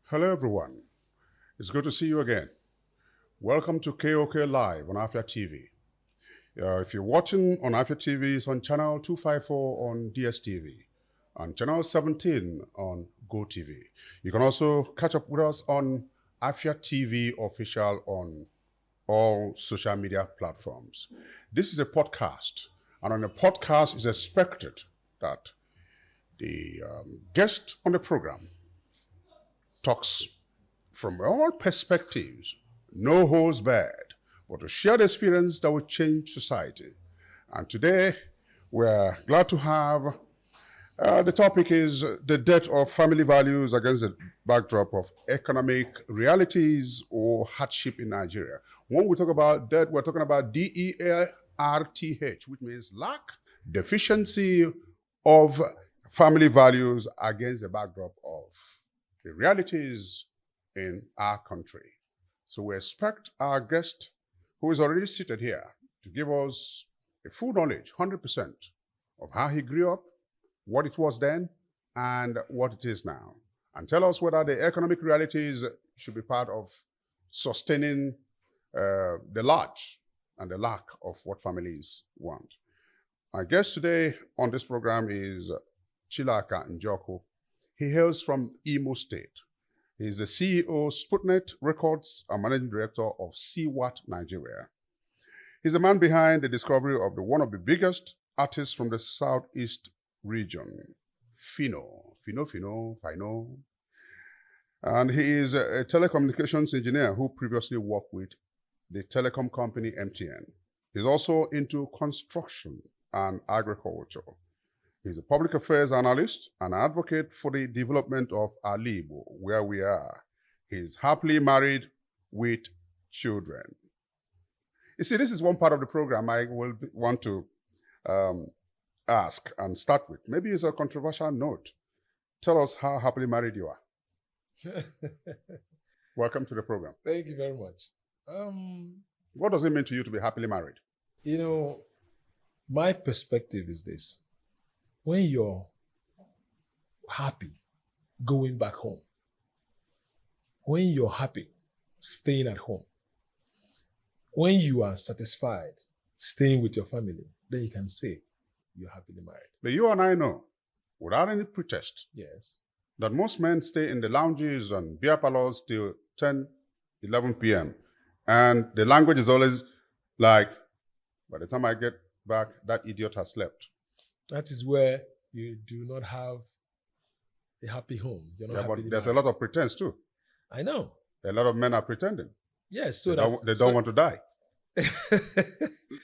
Hello, everyone. It's good to see you again. Welcome to KOK Live on Afia TV. If you're watching on Afia TV, it's on channel 254 on DSTV and channel 17 on GoTV. You can also catch up with us on Afia TV official on all social media platforms. This is a podcast, and on a podcast, it's expected that the guest on the program talks from all perspectives, no holds barred, but to share the experience that will change society. And today, we're glad to have, the topic is the death of family values against the backdrop of economic realities or hardship in Nigeria. When we talk about death, we're talking about DEARTH, which means lack, deficiency of family values against the backdrop of the realities in our country. So we expect our guest, who is already seated here, to give us a full knowledge, 100%, of how he grew up, what it was then, and what it is now. And tell us whether the economic realities should be part of sustaining the large and the lack of what families want. Our guest today on this program is Chilaka Njoku. He hails from Imo State. He is the CEO of Sputnet Records and Managing Director of CWAT Nigeria. He's the man behind the discovery of one of the biggest artists from the Southeast region, Fino. And he is a telecommunications engineer who previously worked with the telecom company MTN. He's also into construction and agriculture. He's a public affairs analyst and advocate for the development of Alibo, where we are. He's happily married with children. You see, this is one part of the program I will want to ask and start with. Maybe it's a controversial note. Tell us how happily married you are. Welcome to the program. Thank you very much. What does it mean to you to be happily married? You know, my perspective is this. When you're happy going back home, when you're happy staying at home, when you are satisfied staying with your family, then you can say you're happily married. But you and I know, without any protest, Yes. that most men stay in the lounges and beer parlors till 10, 11 p.m. And the language is always like, by the time I get back, that idiot has slept. That is where you do not have a happy home. You're not But happily there's a married. lot of pretense too. I know. A lot of men are pretending. Yes. So They don't want to die.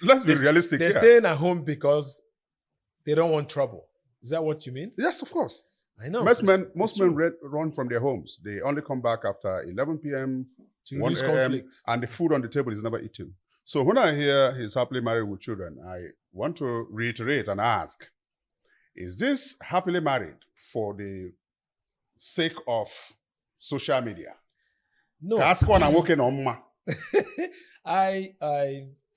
Let's be realistic They're here. staying at home because they don't want trouble. Is that what you mean? Yes, of course. I know. Most men run from their homes. They only come back after 11 p.m., To 1 reduce a.m., conflict. and the food on the table is never eaten. So when I hear he's happily married with children, I want to reiterate and ask, is this happily married for the sake of social media? No. Ask one and working on ma.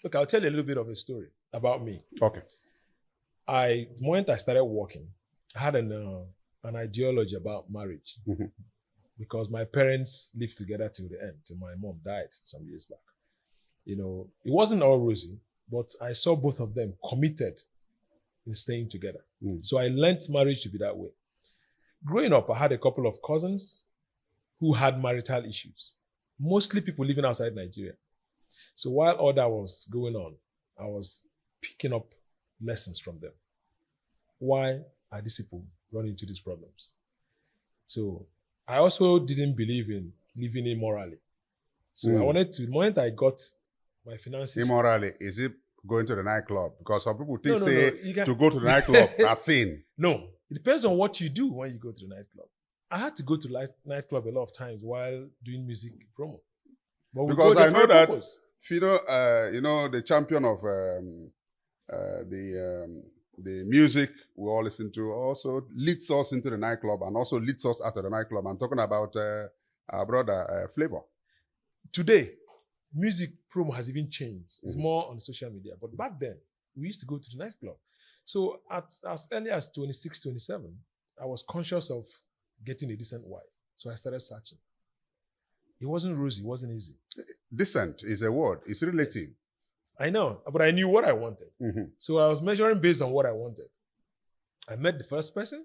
Look, I'll tell you a little bit of a story about me. Okay. The moment I started working, I had an ideology about marriage Mhm. because my parents lived together till the end, till my mom died some years back. You know, it wasn't all rosy, but I saw both of them committed in staying together. So I learned marriage to be that way. Growing up, I had a couple of cousins who had marital issues, mostly people living outside Nigeria. So while all that was going on, I was picking up lessons from them. Why are these people running into these problems? So I also didn't believe in living immorally. So I wanted to, the moment I got my finances. Immorally, is it going to the nightclub? Because some people think, No. to go to the nightclub, that's sin. No, it depends on what you do when you go to the nightclub. I had to go to nightclub a lot of times while doing music promo. But we Because go there I for know a that purpose. Fido, the champion of the music we all listen to, also leads us into the nightclub and also leads us out of the nightclub. I'm talking about our brother Flavor. Today, music promo has even changed. It's more on social media. But back then, we used to go to the nightclub. So as early as 26, 27, I was conscious of getting a decent wife. So I started searching. It wasn't rosy. It wasn't easy. Decent is a word. It's relative. Yes. I know, but I knew what I wanted. So I was measuring based on what I wanted. I met the first person,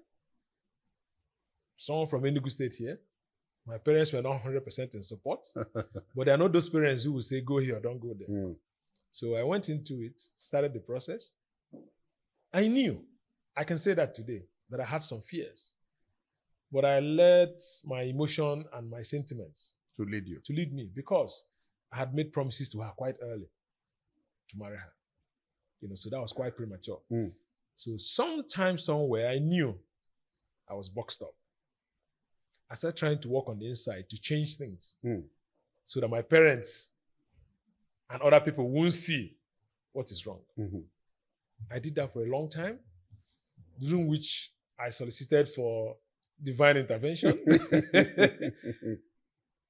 someone from Enugu State here. My parents were not 100% in support, but there are not those parents who will say, go here, don't go there. So I went into it, started the process. I knew, I can say that today, that I had some fears, but I let my emotion and my sentiments To lead you. to lead me, because I had made promises to her quite early to marry her. So that was quite premature. So sometime, somewhere, I knew I was boxed up. I started trying to work on the inside to change things so that my parents and other people won't see what is wrong. I did that for a long time, during which I solicited for divine intervention.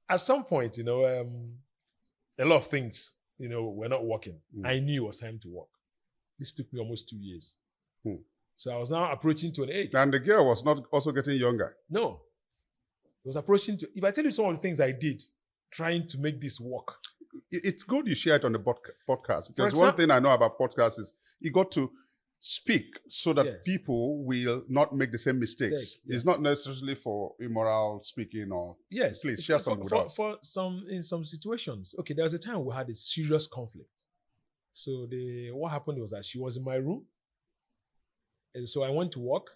At some point, a lot of things, were not working. I knew it was time to work. This took me almost 2 years. So I was now approaching to an age. And the girl was not also getting younger. No. It was approaching to, if I tell you some of the things I did trying to make this work. It's good you share it on the podcast. Because one thing I know about podcasts is you got to speak so that people will not make the same mistakes. It's not necessarily for immoral speaking or... Yes. Please share some with us. In some situations. Okay, there was a time we had a serious conflict. So what happened was that she was in my room. And so I went to work.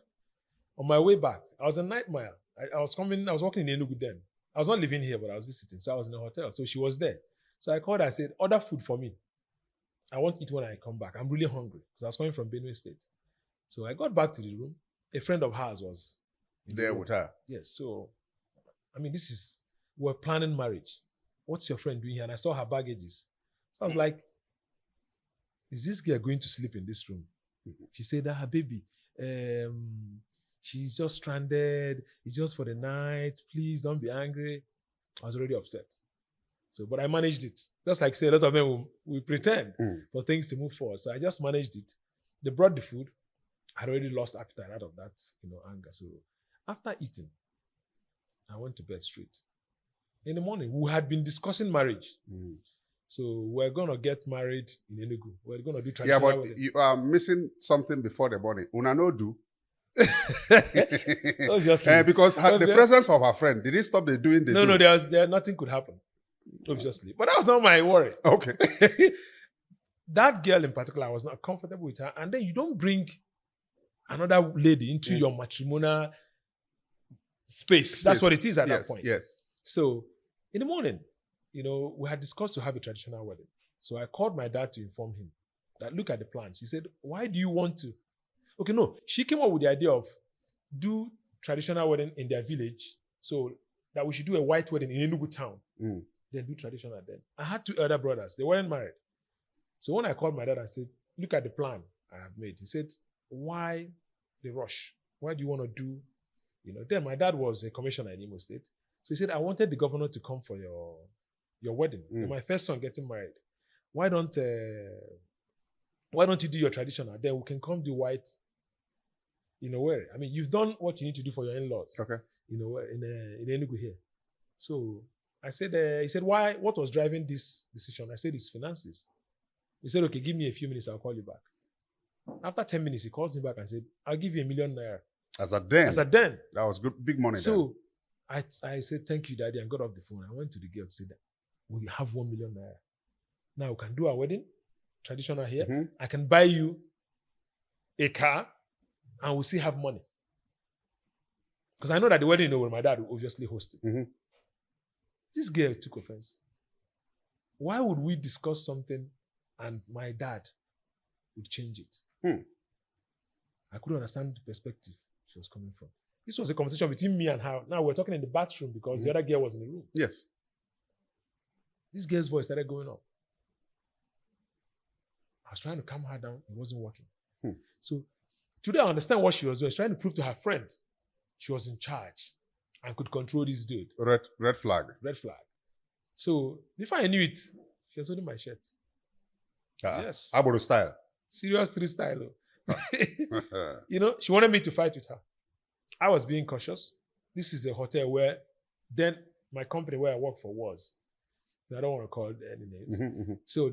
On my way back, I was a night mile. I was working in Enugu then. I was not living here, but I was visiting. So I was in a hotel. So she was there. So I called her, I said, order food for me. I want to eat when I come back. I'm really hungry because I was coming from Benue State. So I got back to the room. A friend of hers was there with her. Yes. So, we're planning marriage. What's your friend doing here? And I saw her baggages. So I was like, is this girl going to sleep in this room? She said, baby, she's just stranded. It's just for the night. Please don't be angry. I was already upset. So, but I managed it. Just like say, a lot of men will pretend for things to move forward. So I just managed it. They brought the food. I had already lost appetite out of that, anger. So after eating, I went to bed straight. In the morning, we had been discussing marriage. So we're going to get married in Enugu. We're going to do traditional but wedding. you are missing something before the morning. Una no do. Obviously. Because the presence of her friend, did it stop the doing the No, there nothing could happen. Obviously. But that was not my worry. Okay. That girl in particular, I was not comfortable with her. And then you don't bring another lady into your matrimonial space. That's what it is at that point. Yes. So in the morning, we had discussed to have a traditional wedding. So I called my dad to inform him that look at the plans. He said, why do you want to? Okay, no. She came up with the idea of do traditional wedding in their village. So that we should do a white wedding in Enugu town. Then do traditional then. I had 2 elder brothers. They weren't married. So when I called my dad, I said, look at the plan I have made. He said, why the rush? Why do you want to do, Then my dad was a commissioner in Imo State. So he said, I wanted the governor to come for your wedding. My first son getting married. Why don't you do your traditional? Then we can come do white, where? I mean, you've done what you need to do for your in-laws. Okay. In Enugu here. So I said, he said, why? What was driving this decision? I said, it's finances. He said, okay, give me a few minutes, I'll call you back. After 10 minutes, he calls me back and said, I'll give you $1 million naira. As a den? As a den. That was good, big money so then. I said, thank you, Daddy, and got off the phone. I went to the girl to say that we have $1 million naira. Now we can do our wedding, traditional here. I can buy you a car, and we'll still have money. Because I know that the wedding, where my dad will obviously host it. This girl took offense. Why would we discuss something and my dad would change it? I couldn't understand the perspective she was coming from. This was a conversation between me and her. Now we're talking in the bathroom because the other girl was in the room. Yes. This girl's voice started going up. I was trying to calm her down. It wasn't working. So today I understand what she was doing. She was trying to prove to her friend she was in charge and could control this dude. Red flag. Red flag. So before I knew it, she was holding my shirt. Yes. Abodo style. Serious 3 style. She wanted me to fight with her. I was being cautious. This is a hotel where then my company where I work for was. I don't want to call any names. So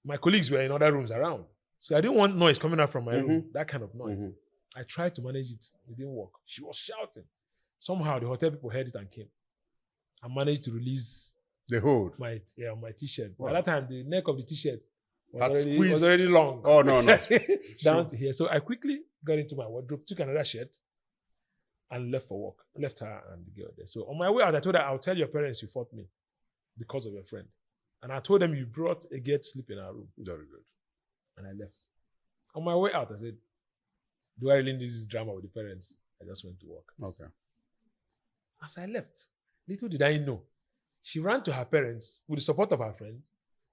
my colleagues were in other rooms around. So I didn't want noise coming out from my room, that kind of noise. I tried to manage it. It didn't work. She was shouting. Somehow the hotel people heard it and came. I managed to release the hold. My t-shirt. Wow. By that time, the neck of the t-shirt was already long. Oh, no. Down to here. So I quickly got into my wardrobe, took another shirt, and left for work. Left her and the girl there. So on my way out, I told her, I'll tell your parents you fought me because of your friend. And I told them you brought a girl to sleep in our room. Very good. And I left. On my way out, I said, do I really need this drama with the parents? I just went to work. Okay. As I left, little did I know, she ran to her parents with the support of her friend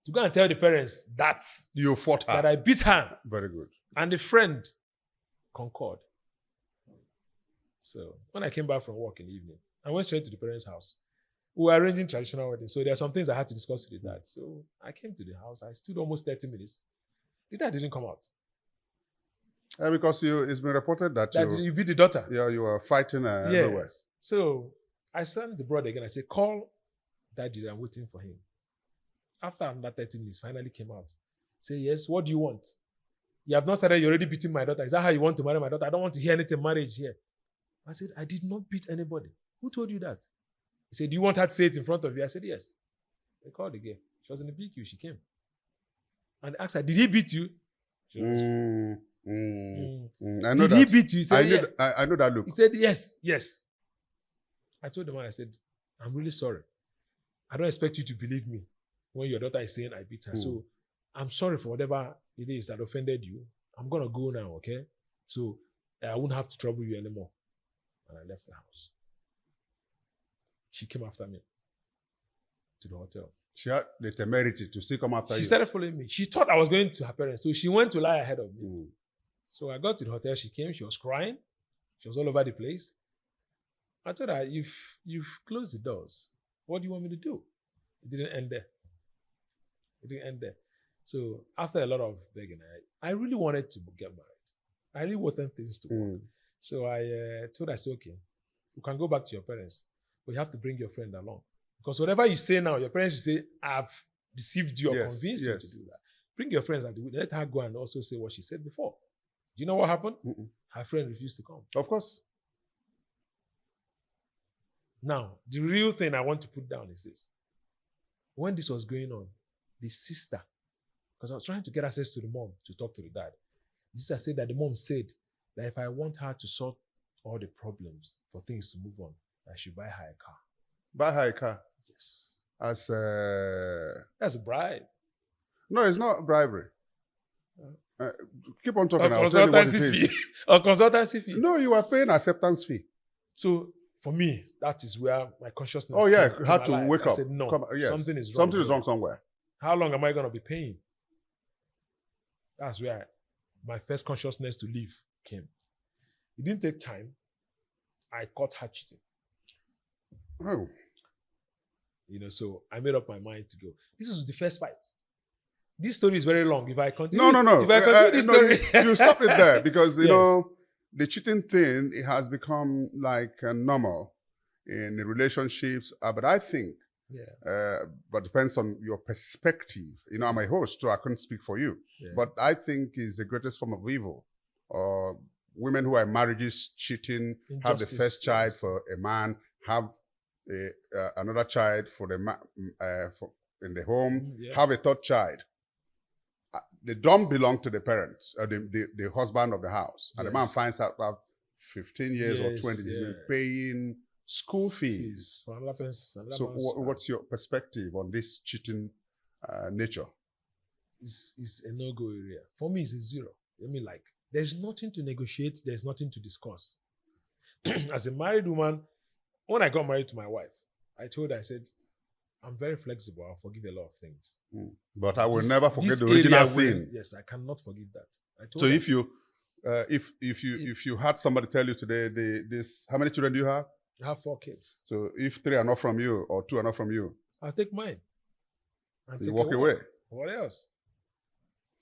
to go and tell the parents that you fought her. That I beat her. Very good. And the friend concurred. So when I came back from work in the evening, I went straight to the parents' house. We were arranging traditional weddings, so there are some things I had to discuss with the dad. So I came to the house. I stood almost 30 minutes. The dad didn't come out. Because it's been reported that you beat the daughter. Yeah, you were fighting everywhere. So I sent the brother again. I said, call daddy. I'm waiting for him. After another 30 minutes, finally came out. Say, yes, what do you want? You have not started, you're already beating my daughter. Is that how you want to marry my daughter? I don't want to hear anything marriage here. I said, I did not beat anybody. Who told you that? He said, do you want her to say it in front of you? I said, yes. They called the girl. She was in the PQ. She came. And I asked her, did he beat you? She was, I know did he beat you? He said, I know that look. He said, yes. I told the man, I said, I'm really sorry. I don't expect you to believe me when your daughter is saying I beat her. So I'm sorry for whatever it is that offended you. I'm going to go now, okay? So I won't have to trouble you anymore. And I left the house. She came after me to the hotel. She had the temerity to still come after you. She started following me. She thought I was going to her parents. So she went to lie ahead of me. So I got to the hotel. She came. She was crying. She was all over the place. I told her, you've closed the doors. What do you want me to do? It didn't end there. So after a lot of begging, I really wanted to get married. I really wanted things to work. So I told her, I said, okay, you can go back to your parents, but you have to bring your friend along. Because whatever you say now, your parents will say, I've deceived you or convinced you to do that. Bring your friends and let her go and also say what she said before. Do you know what happened? Her friend refused to come. Of course. Now, the real thing I want to put down is this. When this was going on, the sister, because I was trying to get access to the mom to talk to the dad, the sister said that the mom said that if I want her to sort all the problems for things to move on, I should buy her a car. Buy her a car? Yes. That's a bribe. No, it's not bribery. Keep on talking. I'll tell you what it is. A consultancy fee. No, you are paying acceptance fee. So for me, that is where my consciousness. Oh yeah, you had to wake up. I said no. Something is wrong. Something is wrong somewhere. How long am I going to be paying? That's where my first consciousness to leave came. It didn't take time. I caught her cheating. Oh. So I made up my mind to go. This was the first fight. This story is very long. If I continue, no. If I continue this story, you stop it there because you know the cheating thing. It has become like normal in relationships. But I think, but depends on your perspective. I'm a host, so I couldn't speak for you. Yeah. But I think is the greatest form of evil. Women who are in marriages cheating, have the first child for a man, have another child for the in the home, have a third child. They don't belong to the parents, or the husband of the house. And the man finds out about 15 years or 20 years paying school fees. So what's your perspective on this cheating nature? It's a no-go area. For me, it's a zero. There's nothing to negotiate. There's nothing to discuss. As a married woman, when I got married to my wife, I told her, I said, I'm very flexible. I'll forgive a lot of things. But I will never forget the original sin. Yes, I cannot forgive that. So if you had somebody tell you today, how many children do you have? I have 4 kids. So if 3 are not from you or 2 are not from you, I'll take mine. You walk away. What else?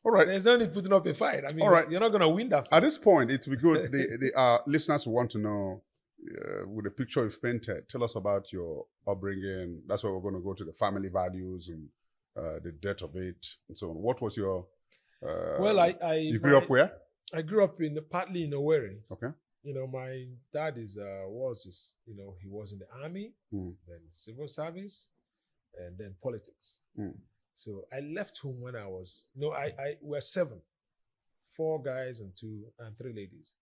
All right. There's no need putting up a fight. All right. You're not going to win that fight. At this point, it will be good. The listeners will want to know with the picture you've painted, tell us about your upbringing. That's why we're going to go to the family values and the death of it and so on. What was your... well, you grew up where? I grew up partly in Owerri. Okay. You know, my dad he was in the army, then civil service, and then politics. So I left home when I was, we're 7, 4 guys and 3 ladies.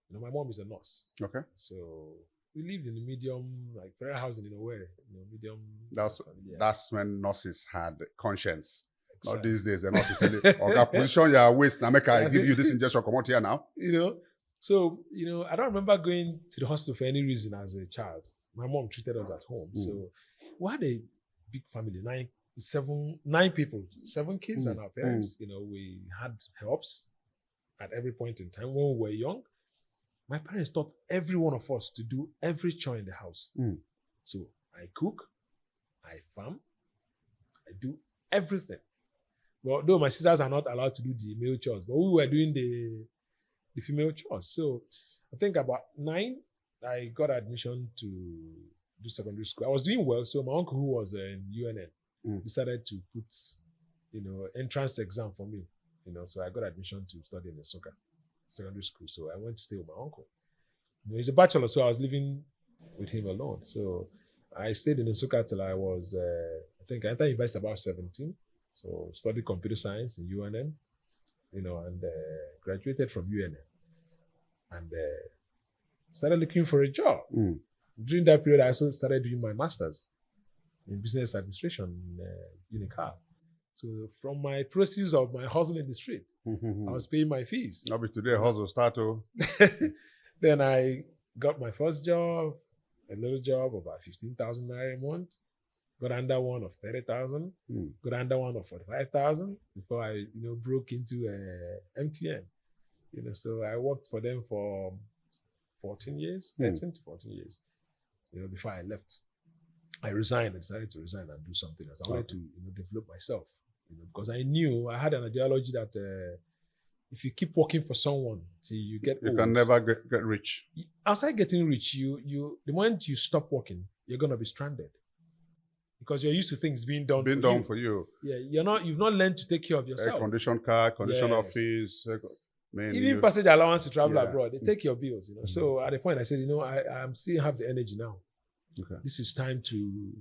You know, my mom is a nurse. Okay. So we lived in the medium, like fair housing in Owerri, medium. That's when nurses had conscience. Exactly. Not these days, they're not to tell you, okay, position your waist, now make I give you this injection, come out here now. You know, so, I don't remember going to the hospital for any reason as a child. My mom treated us at home. So we had a big family, 9 people, 7 kids and our parents. You know, we had helps at every point in time when we were young. My parents taught every one of us to do every chore in the house. So I cook, I farm, I do everything. Well, though my sisters are not allowed to do the male chores, but we were doing the female chores. So I think about 9, I got admission to do secondary school. I was doing well, so my uncle, who was in UNN, decided to put, entrance exam for me. So I got admission to study in Nsukka secondary school. So I went to stay with my uncle. He's a bachelor, so I was living with him alone. So I stayed in Nsukka till I was, I entered university about 17. So studied computer science in UNN, and graduated from UNN. And started looking for a job. During that period, I also started doing my master's in business administration in Unical. So from my proceeds of my hustle in the street, I was paying my fees. I'll be today hustle start. Then I got my first job, a little job, about 15,000 naira a month. Got under one of 30,000. Got under one of 45,000 before I, broke into MTN. So I worked for them for 14 years, 13 to 14 years. Before I left, I resigned. I decided to resign and do something else. I wanted to, develop myself. Because I knew I had an ideology that if you keep working for someone till you get old, you can never get rich. Outside getting rich, the moment you stop working, you're gonna be stranded because you're used to things being done for you. Yeah, you've not learned to take care of yourself. Condition car, condition office, even passage allowance to travel abroad, they take your bills. So at the point I said, I still have the energy now. Okay, this is time to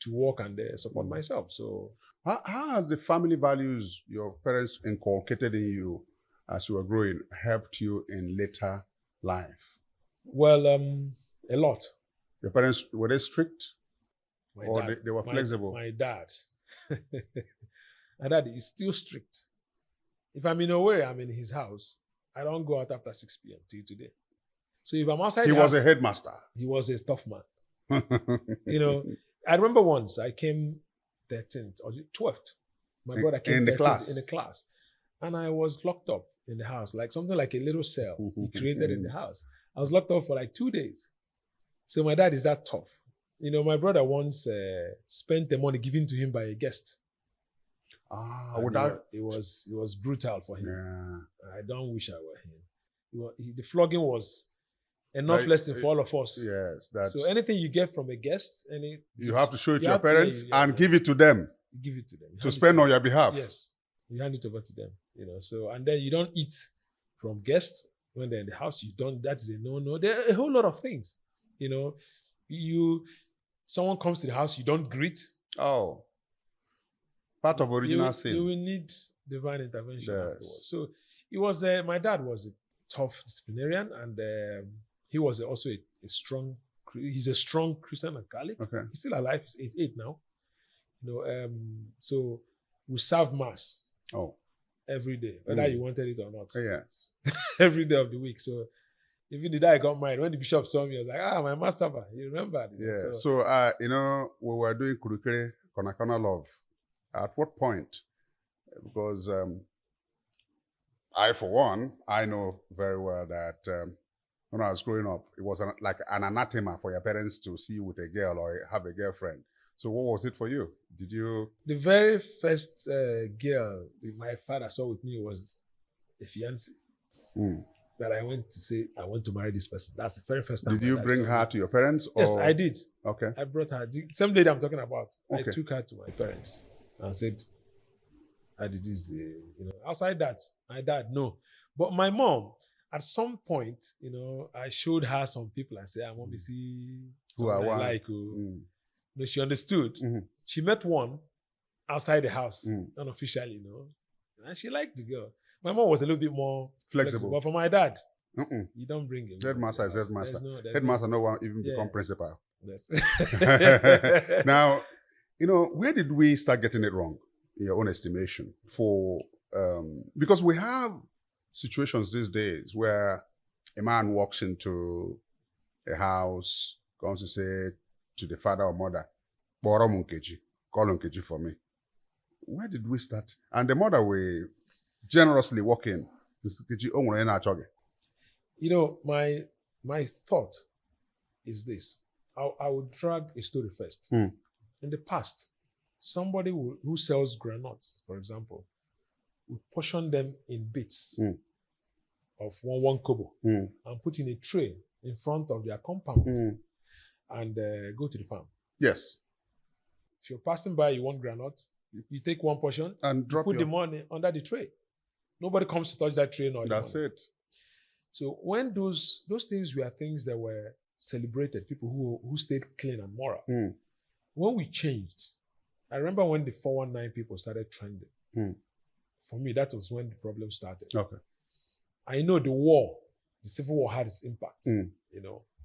work and support myself. So. How has the family values your parents inculcated in you as you were growing helped you in later life? Well, a lot. Your parents, were they strict? They were flexible? My dad. My dad is still strict. If I'm in Owerri, I'm in his house. I don't go out after 6 p.m. till today. So if I'm outside he was a headmaster. He was a tough man. I remember once I came 13th or 12th. My brother came in the 13th in the class. And I was locked up in the house, like something like a little cell he created in the house. I was locked up for like 2 days. So my dad is that tough. My brother once spent the money given to him by a guest. It was brutal for him. Yeah. I don't wish I were him. The flogging was enough lesson for all of us. Yes. So anything you get from a guest, you have to show it to your parents and give it to them. Give it to them. To spend on your behalf. Yes. You hand it over to them. So and then you don't eat from guests when they're in the house. That is a no-no. There are a whole lot of things. Someone comes to the house, you don't greet. Oh. Part of original sin. You will need divine intervention afterwards. So it was my dad was a tough disciplinarian, and he was also a strong. He's a strong Christian and Catholic. Okay. He's still alive. He's 88 now. So we served mass. Every day, whether you wanted it or not. Yes. Every day of the week. So even the day I got married, when the bishop saw me, I was like, my master, you remember? Yeah. So we were doing Kurukere Konakona Love. At what point? Because I, for one, I know very well that when I was growing up, it was like an anathema for your parents to see you with a girl or have a girlfriend. So what was it for you? Did you? The very first girl my father saw with me was a fiancé. that I went to say, I want to marry this person. That's the very first time. Did you bring her to your parents? Or? Yes, I did. Okay. I brought her. The same lady I'm talking about. Okay. I took her to my parents and said, I did this, outside that, my dad, no. But my mom, at some point, I showed her some people and said, I want to see who I like. She understood. Mm-hmm. She met one outside the house, unofficially, and she liked the girl. My mom was a little bit more flexible. But for my dad, you don't bring him. Headmaster is headmaster. Headmaster no one even become principal. Yes. Now, where did we start getting it wrong, in your own estimation? Because we have situations these days where a man walks into a house, comes to say to the father or mother, "Boro Munkeji, call Nkeji for me." Where did we start? And the mother will generously walk in. My thought is this. I would drag a story first. In the past, somebody who sells granules, for example, would portion them in bits of one kobo and put in a tray in front of their compound and go to the farm. Yes. If you're passing by, you want granite, you take one portion and put the money under the tray. Nobody comes to touch that tray. That's it. So when those things were things that were celebrated, people who stayed clean and moral. When we changed, I remember when the 419 people started trending. For me, that was when the problem started. Okay. I know the Civil War had its impact,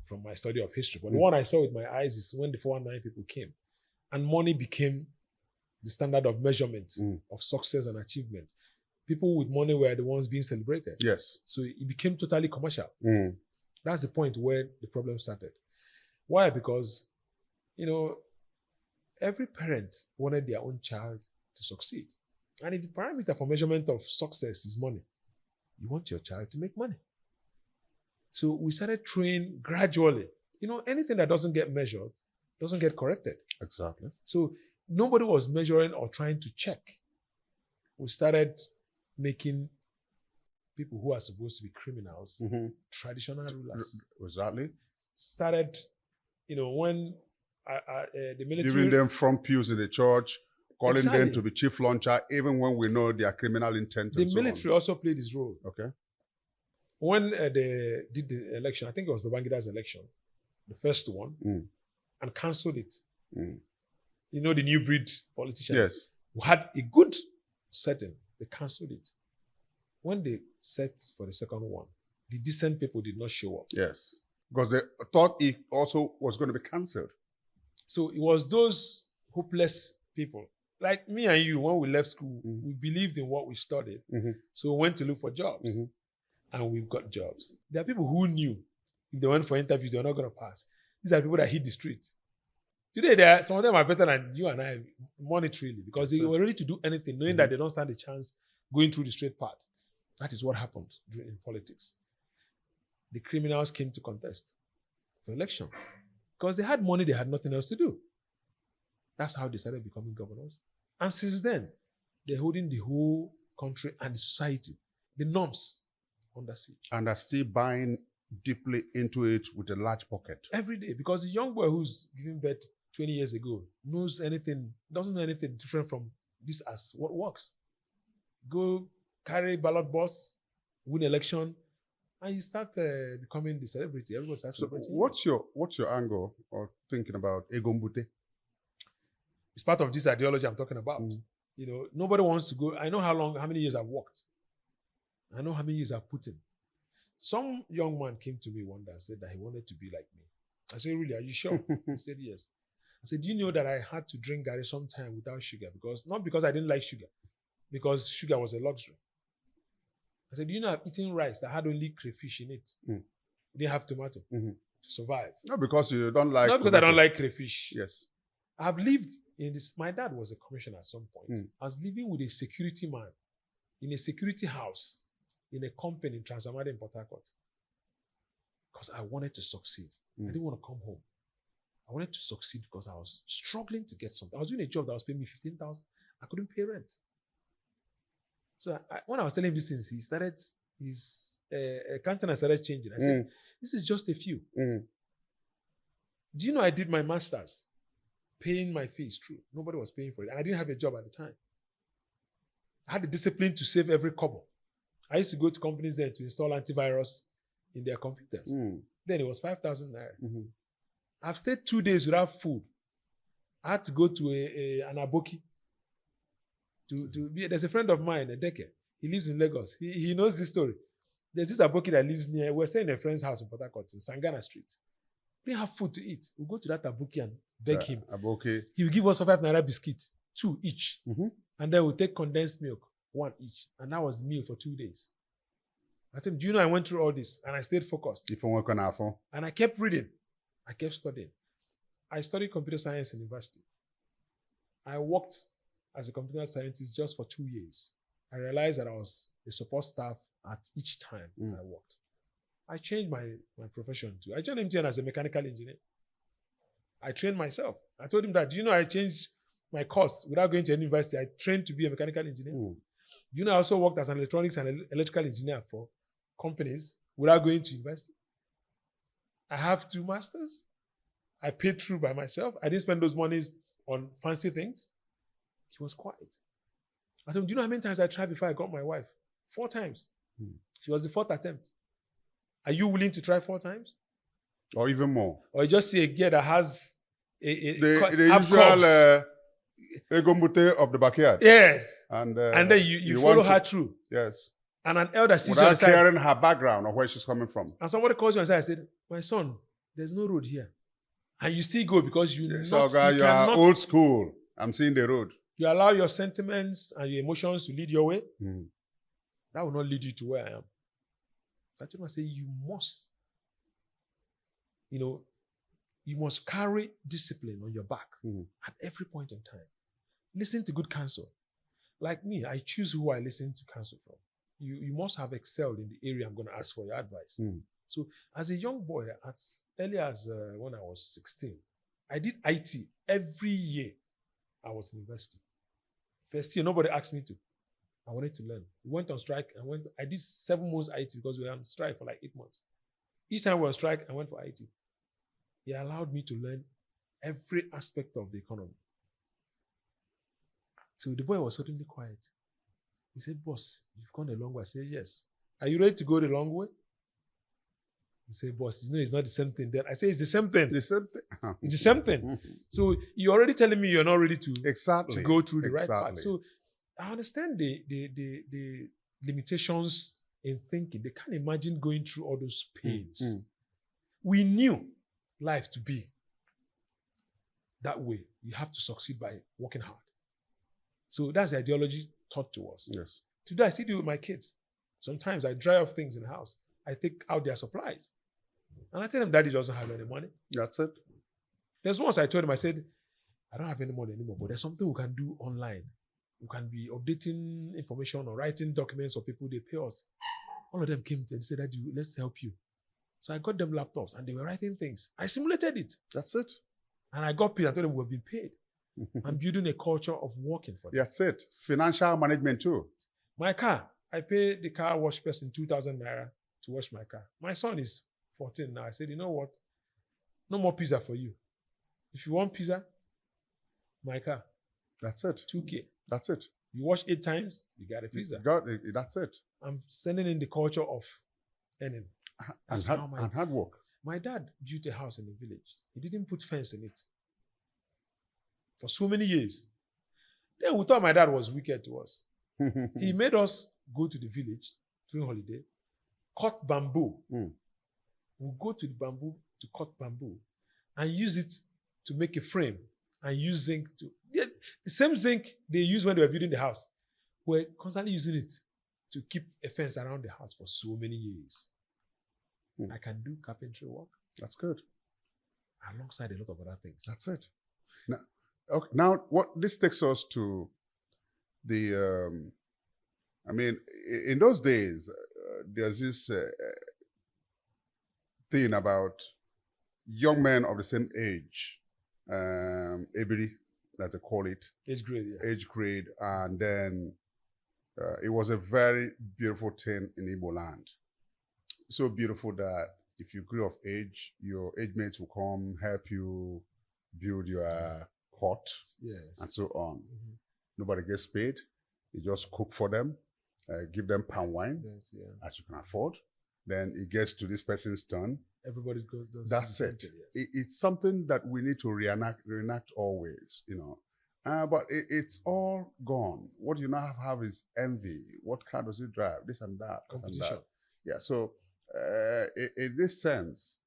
from my study of history. But the one I saw with my eyes is when the 419 people came and money became the standard of measurement of success and achievement. People with money were the ones being celebrated. Yes. So it became totally commercial. That's the point where the problem started. Why? Because, every parent wanted their own child to succeed. And if the parameter for measurement of success is money, you want your child to make money. So we started training gradually. Anything that doesn't get measured doesn't get corrected. Exactly. So nobody was measuring or trying to check. We started making people who are supposed to be criminals traditional rulers. Exactly. Started, when the military... Giving them front pews in the church, calling them to be chief launcher, even when we know their criminal intent. The military also played its role. Okay. When they did the election, I think it was Babangida's election, the first one, and cancelled it. The new breed politicians. Yes. Who had a good setting. They cancelled it. When they set for the second one, the decent people did not show up. Yes. Because they thought it also was going to be cancelled. So it was those hopeless people. Like me and you, when we left school, we believed in what we studied. So we went to look for jobs. And we've got jobs. There are people who knew if they went for interviews, they were not going to pass. These are people that hit the street. Today, some of them are better than you and I monetarily because they were ready to do anything, knowing that they don't stand a chance going through the straight path. That is what happened in politics. The criminals came to contest for election because they had money, they had nothing else to do. That's how they started becoming governors. And since then, they're holding the whole country and the society, the norms under siege. And are still buying deeply into it with a large pocket. Every day, because the young boy who's giving birth 20 years ago doesn't know anything different from this as what works. Go carry ballot box, win election, and you start becoming the celebrity. Everybody starts celebrating. What's your angle or thinking about Egombute? It's part of this ideology I'm talking about. Nobody wants to go. I know how many years I've worked. I know how many years I've put in. Some young man came to me one day and said that he wanted to be like me. I said, really, are you sure? He said, yes. I said, do you know that I had to drink garri sometime without sugar? Not because I didn't like sugar, because sugar was a luxury. I said, do you know I've eaten rice that had only crayfish in it? It didn't have tomato to survive. Not because you don't like Not because I don't like crayfish. Yes. I've lived in this. My dad was a commissioner at some point. I was living with a security man in a security house in a company in Transamadi in Port Harcourt. Because I wanted to succeed. I didn't want to come home. I wanted to succeed because I was struggling to get something. I was doing a job that was paying me 15,000. I couldn't pay rent. So when I was telling him these things, he started his countenance started changing. I said, this is just a few. Do you know I did my master's, paying my fees? True. Nobody was paying for it. And I didn't have a job at the time. I had the discipline to save every kobo. I used to go to companies there to install antivirus in their computers. Then it was 5,000 naira. I've stayed 2 days without food. I had to go to an aboki. There's a friend of mine, a decade. He lives in Lagos. He knows this story. There's this aboki that lives near. We're staying in a friend's house in Port Harcourt, in Sangana Street. We didn't have food to eat. We'll go to that aboki and beg him. Aboki. He will give us 5 naira biscuit, 2 each. And then we'll take condensed milk, 1 each. And that was the meal for 2 days. I told him, do you know I went through all this and I stayed focused. And I kept reading. I kept studying. I studied computer science in university. I worked as a computer scientist just for 2 years. I realized that I was a support staff at each time I worked. I changed my profession too. I joined MTN as a mechanical engineer. I trained myself. I told him that, do you know I changed my course without going to any university? I trained to be a mechanical engineer. You know, I also worked as an electronics and electrical engineer for companies without going to university. I have 2 masters. I paid through by myself. I didn't spend those monies on fancy things. He was quiet. I told him, do you know how many times I tried before I got my wife? 4 times. She was the 4th attempt. Are you willing to try 4 times? Or even more? Or you just see a girl that has the usual egombute of the backyard. Yes. And then you follow her through. Yes. And an elder sees without caring her background or where she's coming from. And somebody calls you and says, I said, my son, there's no road here. And you still go because you are old school. I'm seeing the road. You allow your sentiments and your emotions to lead your way. That will not lead you to where I am. So I told him, I say, you must, you must carry discipline on your back at every point in time. Listen to good counsel. Like me, I choose who I listen to counsel from. You must have excelled in the area I'm going to ask for your advice. So as a young boy, as early as when I was 16, I did IT every year I was in university. First year, nobody asked me to. I wanted to learn. We went on strike. I did 7 months IT because we were on strike for like 8 months. Each time we were on strike, I went for IT. He allowed me to learn every aspect of the economy. So the boy was suddenly quiet. He said, boss, you've gone a long way. I said, yes. Are you ready to go the long way? He said, boss, it's not the same thing. Then I say, it's the same thing. The same thing. It's the same thing. So you're already telling me you're not ready to go through the right path. So I understand the limitations in thinking. They can't imagine going through all those pains. We knew life to be that way. You have to succeed by working hard. So that's the ideology taught to us. Yes. Today I still do it with my kids. Sometimes I dry up things in the house. I take out their supplies. And I tell them, Daddy doesn't have any money. That's it. There's once I told him, I said, I don't have any money anymore, but there's something we can do online. We can be updating information or writing documents for people, they pay us. All of them came and said, Daddy, let's help you. So I got them laptops and they were writing things. I simulated it. That's it. And I got paid. I told them we've been paid. I'm building a culture of working for them. That's it. Financial management too. My car, I pay the car wash person 2,000 naira to wash my car. My son is 14 now. I said, you know what? No more pizza for you. If you want pizza, my car. That's it. 2K. That's it. You wash 8 times, you got a pizza. That's it. I'm sending in the culture of earning. And hard work. My dad built a house in the village. He didn't put fence in it. For so many years. Then we thought my dad was wicked to us. He made us go to the village during holiday, cut bamboo. We'll go to the bamboo to cut bamboo and use it to make a frame and use zinc to... The same zinc they used when they were building the house. We're constantly using it to keep a fence around the house for so many years. I can do carpentry work. That's good. Alongside a lot of other things. That's it. Now, what this takes us to the, in those days, there's this thing about young men of the same age, Ebiri, that they call it. Age grade, yeah. Age grade, and then It was a very beautiful thing in Igbo land. So beautiful that if you grew of age, your age mates will come help you build your hut Yes. and so on. Nobody gets paid. You just cook for them, give them palm wine Yes, yeah. as you can afford. Then it gets to this person's turn. Everybody goes does That's it. Yes. It's something that we need to reenact always, you know. But it's all gone. What you now have is envy. What car does he drive? This and that. Competition. And that. Yeah. So in this sense,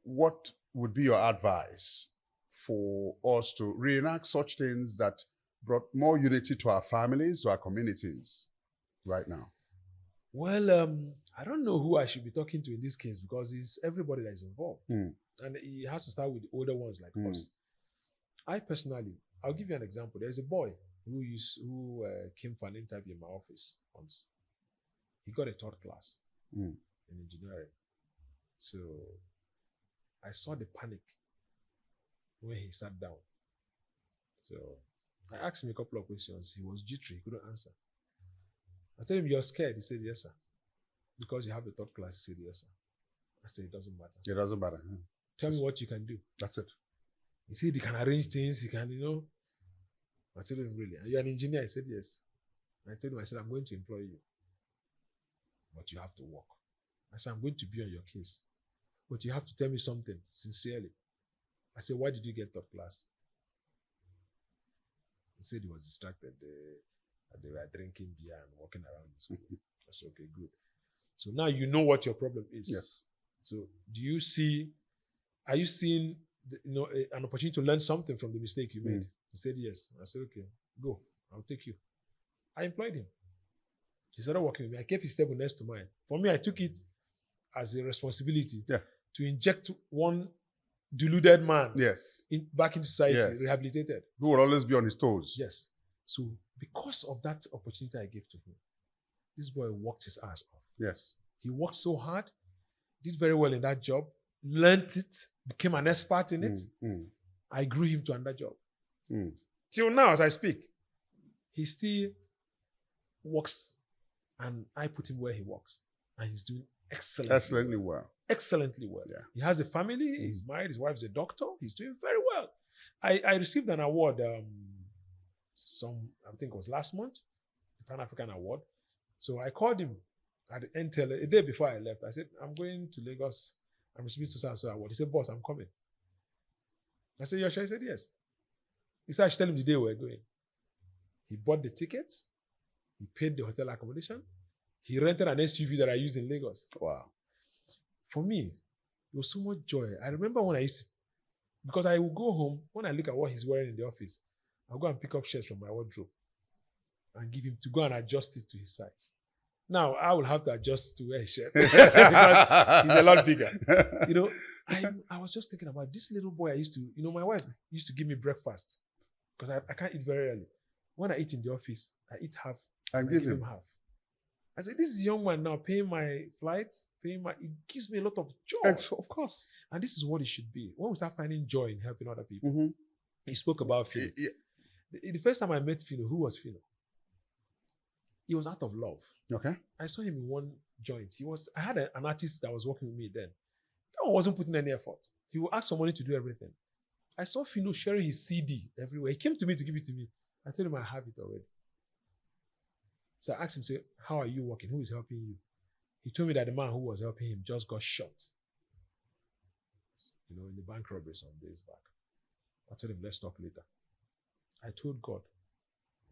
what would be your advice for us to reenact such things that brought more unity to our families, to our communities right now? Well, I don't know who I should be talking to in this case because it's everybody that is involved. And it has to start with the older ones like us. I personally, I'll give you an example. There's a boy who came for an interview in my office once. He got a third class in engineering. So I saw the panic when he sat down. So I asked him a couple of questions. He was jittery. He couldn't answer. I told him, "You're scared?" He said, "Yes, sir." "Because you have a third class?" He said, "Yes, sir." I said, "It doesn't matter." It doesn't matter. "Tell me what you can do." That's it. He said he can arrange things. He can, I told him, "Really? Are you an engineer?" He said, "Yes." I told him, I said, "I'm going to employ you. But you have to work." I said, "I'm going to be on your case. But you have to tell me something sincerely." I said, "Why did you get third class?" He said he was distracted. They were drinking beer and walking around the school. I said, "Okay, good. So now you know what your problem is." Yes. So are you seeing an opportunity to learn something from the mistake you made? He said, "Yes." I said, "Okay, go. I'll take you." I employed him. He started working with me. I kept his table next to mine. For me, I took it as a responsibility to inject one deluded man back into society, rehabilitated. Who will always be on his toes. Yes. So because of that opportunity I gave to him, this boy worked his ass off. Yes. He worked so hard, did very well in that job, learned it, became an expert in it. I grew him to another job. Till now, as I speak, he still works, and I put him where he works, and he's doing excellently well. Excellently well. Yeah. He has a family. He's married. His wife's a doctor. He's doing very well. I received an award. I think it was last month, the Pan-African Award. So I called him at the end, a day before I left. I said, "I'm going to Lagos. I'm receiving so award." He said, "Boss, I'm coming." I said, "You're sure?" He said, "Yes." He said, "I should tell him the day we're going." He bought the tickets. He paid the hotel accommodation. He rented an SUV that I used in Lagos. Wow. For me, it was so much joy. I remember when I used to, because I would go home, when I look at what he's wearing in the office, I'll go and pick up shirts from my wardrobe and give him to go and adjust it to his size. Now, I will have to adjust to wear a shirt because he's a lot bigger. I was just thinking about this little boy I used to, my wife used to give me breakfast because I can't eat very early. When I eat in the office, I eat half and give him half. I said, this is a young man now paying my flight, it gives me a lot of joy. Of course. And this is what it should be. When we start finding joy in helping other people. He spoke about Fino. The first time I met Fino, who was Fino? He was out of love. Okay. I saw him in one joint. I had an artist that was working with me then. That one wasn't putting any effort. He would ask somebody to do everything. I saw Fino sharing his CD everywhere. He came to me to give it to me. I told him I have it already. So I asked him, say, how are you working? Who is helping you? He told me that the man who was helping him just got shot. In the bank robbery some days back. I told him, let's talk later. I told God,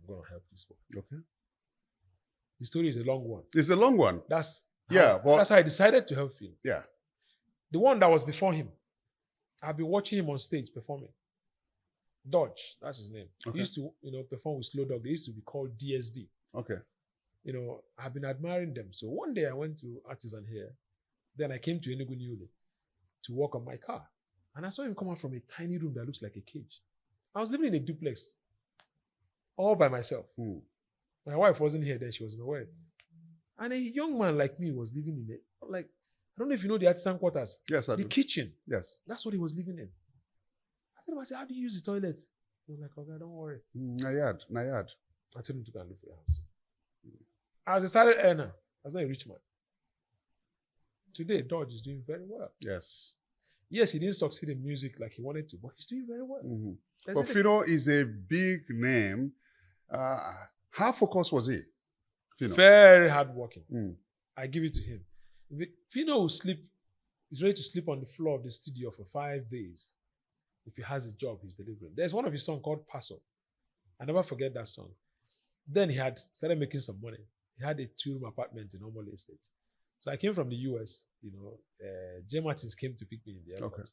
I'm going to help this boy. Okay. The story is a long one. It's a long one. That's how I decided to help him. Yeah. The one that was before him, I've been watching him on stage performing. Dodge, that's his name. Okay. He used to, perform with Slow Dog. They used to be called DSD. Okay. I've been admiring them. So one day I went to Artisan here. Then I came to Enugu Newly to work on my car. And I saw him come out from a tiny room that looks like a cage. I was living in a duplex all by myself. My wife wasn't here then. She was nowhere. And a young man like me was living in it. I don't know if you know the artisan quarters. Yes, I do. The kitchen. Yes. That's what he was living in. I said, how do you use the toilet? He was like, okay, don't worry. Nayad. I told him to go and look for a house. I was a salary earner. I was not a rich man. Today, Dodge is doing very well. Yes. Yes, he didn't succeed in music like he wanted to, but he's doing very well. Mm-hmm. But Fino is a big name. How focused was he? Fino? Very hardworking. Mm. I give it to him. Fino will sleep. He's ready to sleep on the floor of the studio for 5 days. If he has a job, he's delivering. There's one of his songs called Paso. I never forget that song. Then he had started making some money. He had a 2-room apartment in Omole Estate. So I came from the US, J. Martins came to pick me in the airport. Okay.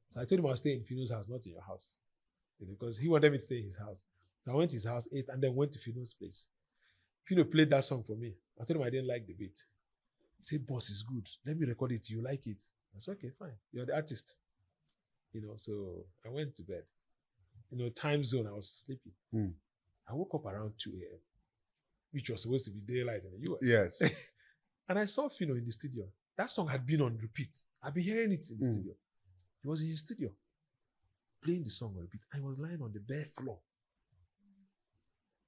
So I told him I was staying in Fino's house, not in your house. Because he wanted me to stay in his house. So I went to his house, ate, and then went to Fino's place. Fino played that song for me. I told him I didn't like the beat. He said, boss, it's good. Let me record it. You like it? I said, okay, fine. You're the artist. So I went to bed. Time zone, I was sleeping. Mm. I woke up around 2 a.m., which was supposed to be daylight in the US. Yes. And I saw Fino in the studio. That song had been on repeat. I've been hearing it in the studio. He was in his studio, playing the song on repeat. I was lying on the bare floor.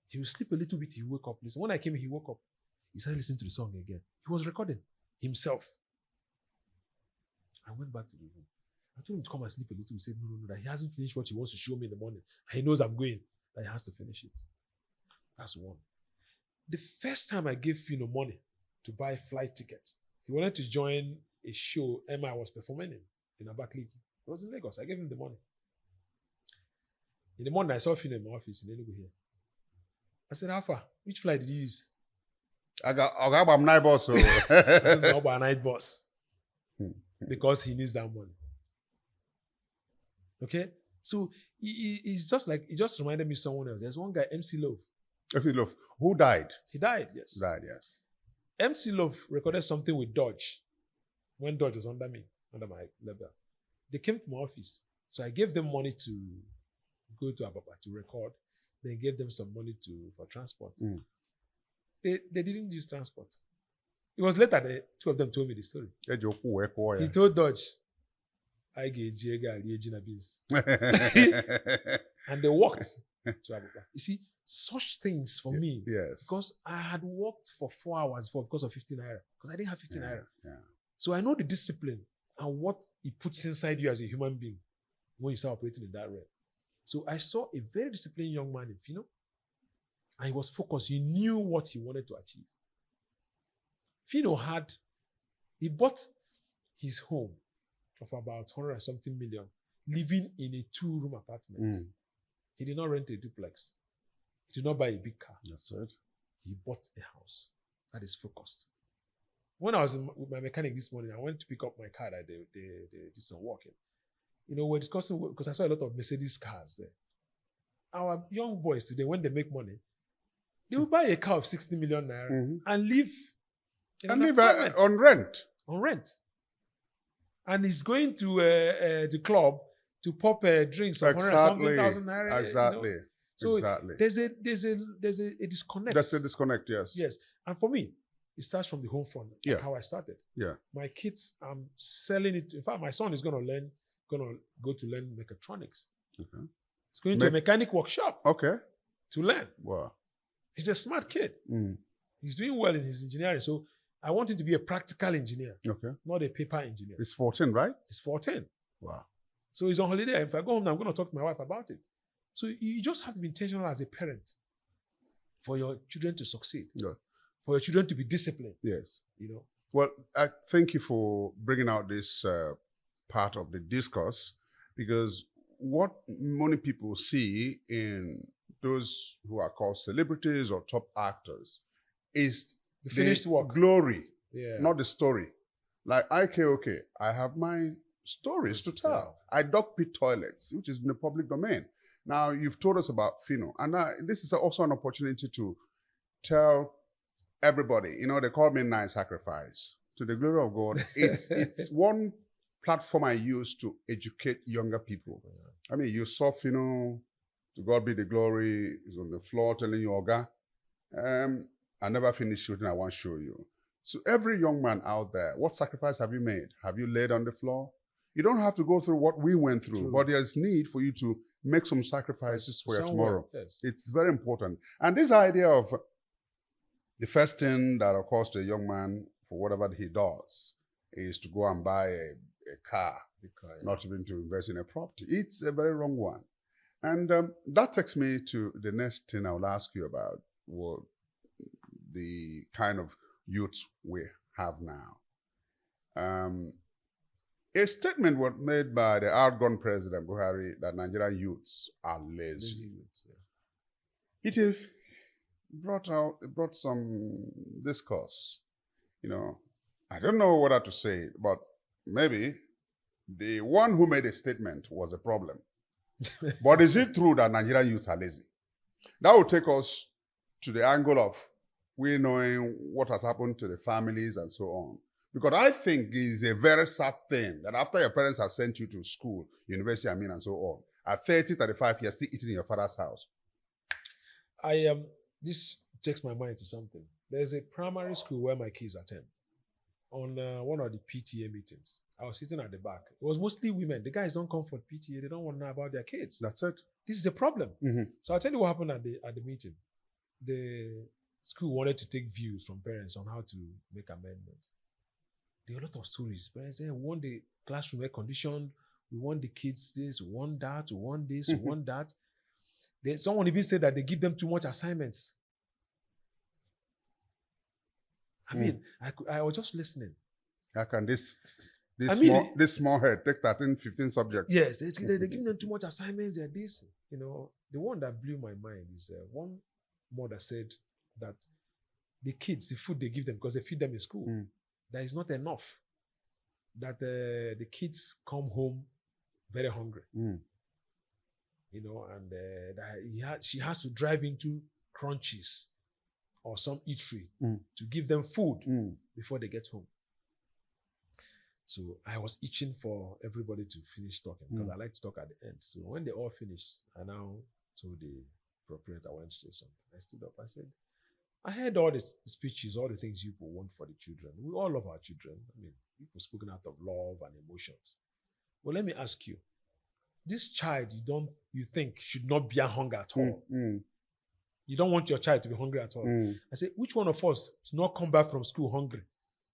He would sleep a little bit, he woke up. Listen. When I came in, he woke up. He started listening to the song again. He was recording himself. I went back to the room. I told him to come and sleep a little. He said, no, that he hasn't finished what he wants to show me in the morning. He knows I'm going, that he has to finish it. That's one. The first time I gave Fino money to buy flight ticket, he wanted to join a show Emma was performing in Abakaliki. It was in Lagos. I gave him the money. In the morning, I saw Fino in my office in Enugu here. I said, how far? Which flight did you use? I got a night boss. I said, no, but a night boss. Because he needs that money. Okay? So he's just like, he just reminded me of someone else. There's one guy, MC Love. MC Love. Who died? He died, yes. Died, yes. MC Love recorded something with Dodge when Dodge was under my label. They came to my office. So I gave them money to go to Ababa to record. Then gave them some money for transport. Mm. They didn't use transport. It was later the two of them told me the story. He told Dodge, I gave Jiega beans. And they walked to Ababa. You see, such things for me. Yes. Because I had worked for 4 hours because of 15 naira. Because I didn't have 15 naira. Yeah. So I know the discipline and what it puts inside you as a human being when you start operating in that realm. So I saw a very disciplined young man in Fino, and he was focused. He knew what he wanted to achieve. Fino he bought his home of about 100 and something million, living in a 2-room apartment. Mm. He did not rent a duplex. He did not buy a big car. That's it. He bought a house. That is focused. When I was with my mechanic this morning, I went to pick up my car that they did some working. We're discussing, because I saw a lot of Mercedes cars there. Our young boys today, when they make money, they will buy a car of 60 million naira and live on rent. On rent. And he's going to the club to pop drinks of 100,000 naira. Exactly. So exactly. There's a disconnect. That's a disconnect, yes. Yes. And for me, it starts from the home front. Yeah. Like how I started. Yeah. My kids, I'm selling it. In fact, my son is going to go to learn mechatronics. Okay. He's going to a mechanic workshop. Okay. To learn. Wow. He's a smart kid. Mm. He's doing well in his engineering. So I want him to be a practical engineer. Okay. Not a paper engineer. He's 14, right? He's 14. Wow. So he's on holiday. If I go home now, I'm going to talk to my wife about it. So you just have to be intentional as a parent for your children to succeed. Yeah. For your children to be disciplined. Yes. Well, I thank you for bringing out this part of the discourse, because what many people see in those who are called celebrities or top actors is the finished work, glory, not the story. Like KOK, I have my stories to tell. I dog pit toilets, which is in the public domain. Now, you've told us about Fino, and this is also an opportunity to tell everybody, they call me Night Sacrifice. To the glory of God, it's one platform I use to educate younger people. I mean, you saw Fino, to God be the glory, is on the floor telling you, Oga, I never finished shooting, I want to show you. So every young man out there, what sacrifice have you made? Have you laid on the floor? You don't have to go through what we went through, but there's need for you to make some sacrifices for your tomorrow. Yes. It's very important. And this idea of the first thing that occurs to a young man for whatever he does is to go and buy a car, not even to invest in a property. It's a very wrong one. And that takes me to the next thing I will ask you about, what the kind of youths we have now. A statement was made by the outgone President Buhari that Nigerian youths are lazy. It brought some discourse. You know, I don't know whether to say, but maybe the one who made a statement was a problem. But is it true that Nigerian youth are lazy? That will take us to the angle of we knowing what has happened to the families and so on. Because I think it's a very sad thing that after your parents have sent you to school, university, and so on, at 30, 35, you're still eating in your father's house. This takes my mind to something. There's a primary school where my kids attend. On one of the PTA meetings, I was sitting at the back. It was mostly women. The guys don't come for PTA. They don't want to know about their kids. That's it. This is a problem. Mm-hmm. So I'll tell you what happened at the meeting. The school wanted to take views from parents on how to make amendments. There are a lot of stories. Parents say, we want the classroom air conditioned. We want the kids this, we want that, we want this, we want that. Someone even said that they give them too much assignments. I mean, I was just listening. How can this small head take 13, 15 subjects? Yes, they're giving them too much assignments. They're this. You know, the one that blew my mind is one mother said that the kids, the food they give them, because they feed them in school, that is not enough. That the kids come home very hungry. You know, and that she has to drive into Crunchies or some eatery to give them food before they get home. So I was itching for everybody to finish talking because I like to talk at the end. So when they all finished, I now told the proprietor I went to say something. I stood up, I said, I heard all the speeches, all the things you people want for the children. We all love our children. I mean, people spoken out of love and emotions. Well, let me ask you, this child you think should not be hungry at all. You don't want your child to be hungry at all. I said, which one of us to not come back from school hungry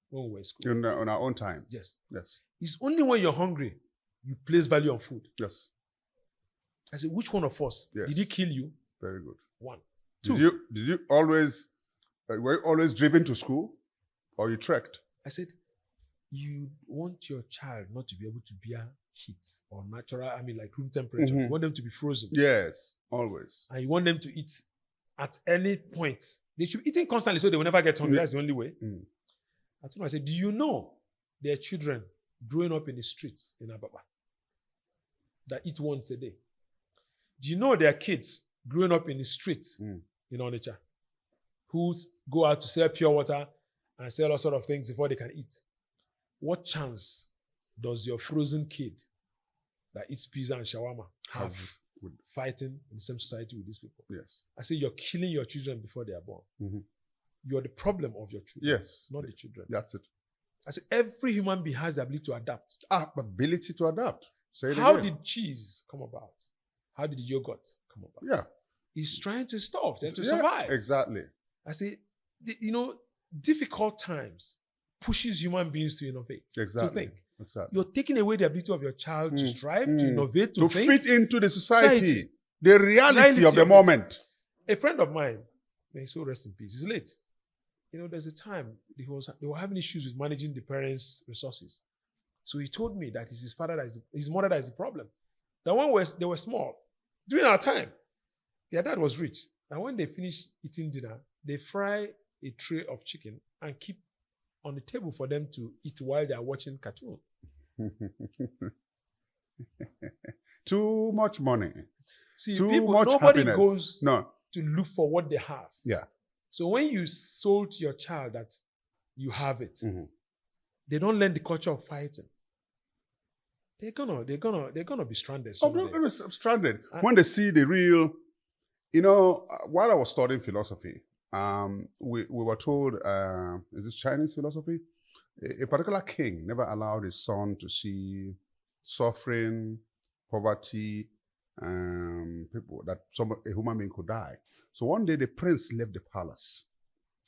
when we were in school? On our own time. Yes. Yes. It's only when you're hungry you place value on food. Yes. I said, which one of us? Yes. Did he kill you? Very good. One. Two. Did you always, were you always driven to school or you trekked? I said, you want your child not to be able to bear heat or natural, like room temperature. You want them to be frozen. Yes, always. And you want them to eat at any point. They should be eating constantly so they will never get hungry. That's the only way. I told him, I said, do you know there are children growing up in the streets in Ababa that eat once a day? Do you know there are kids growing up in the streets in Onitsha who go out to sell pure water and sell all sort of things before they can eat? What chance does your frozen kid that eats pizza and shawarma have with fighting in the same society with these people? Yes. I say you're killing your children before they are born. You're the problem of your children. Yes. Not the children. That's it. I say every human being has the ability to adapt. Ability to adapt. Say it How again. did cheese come about? How did yogurt come about? Yeah. He's trying to stop and to survive. Exactly. I say, difficult times pushes human beings to innovate. Exactly. To think. Exactly. You're taking away the ability of your child to strive, to innovate, to think. Fit into the society. The reality of the moment. A friend of mine, may he so rest in peace, he's late. There's a time they were having issues with managing the parents' resources. So he told me that it's his mother that is the problem. That when they were small, during our time, their dad was rich. And when they finish eating dinner, they fry a tray of chicken and keep on the table for them to eat while they are watching cartoon. Too much money. See, nobody happiness. Goes to look for what they have. Yeah. So when you sold to your child that you have it, they don't learn the culture of fighting. They're gonna be stranded. Stranded. When they see the real, while I was studying philosophy, we were told, is this Chinese philosophy? A particular king never allowed his son to see suffering, poverty, people, that a human being could die. So one day the prince left the palace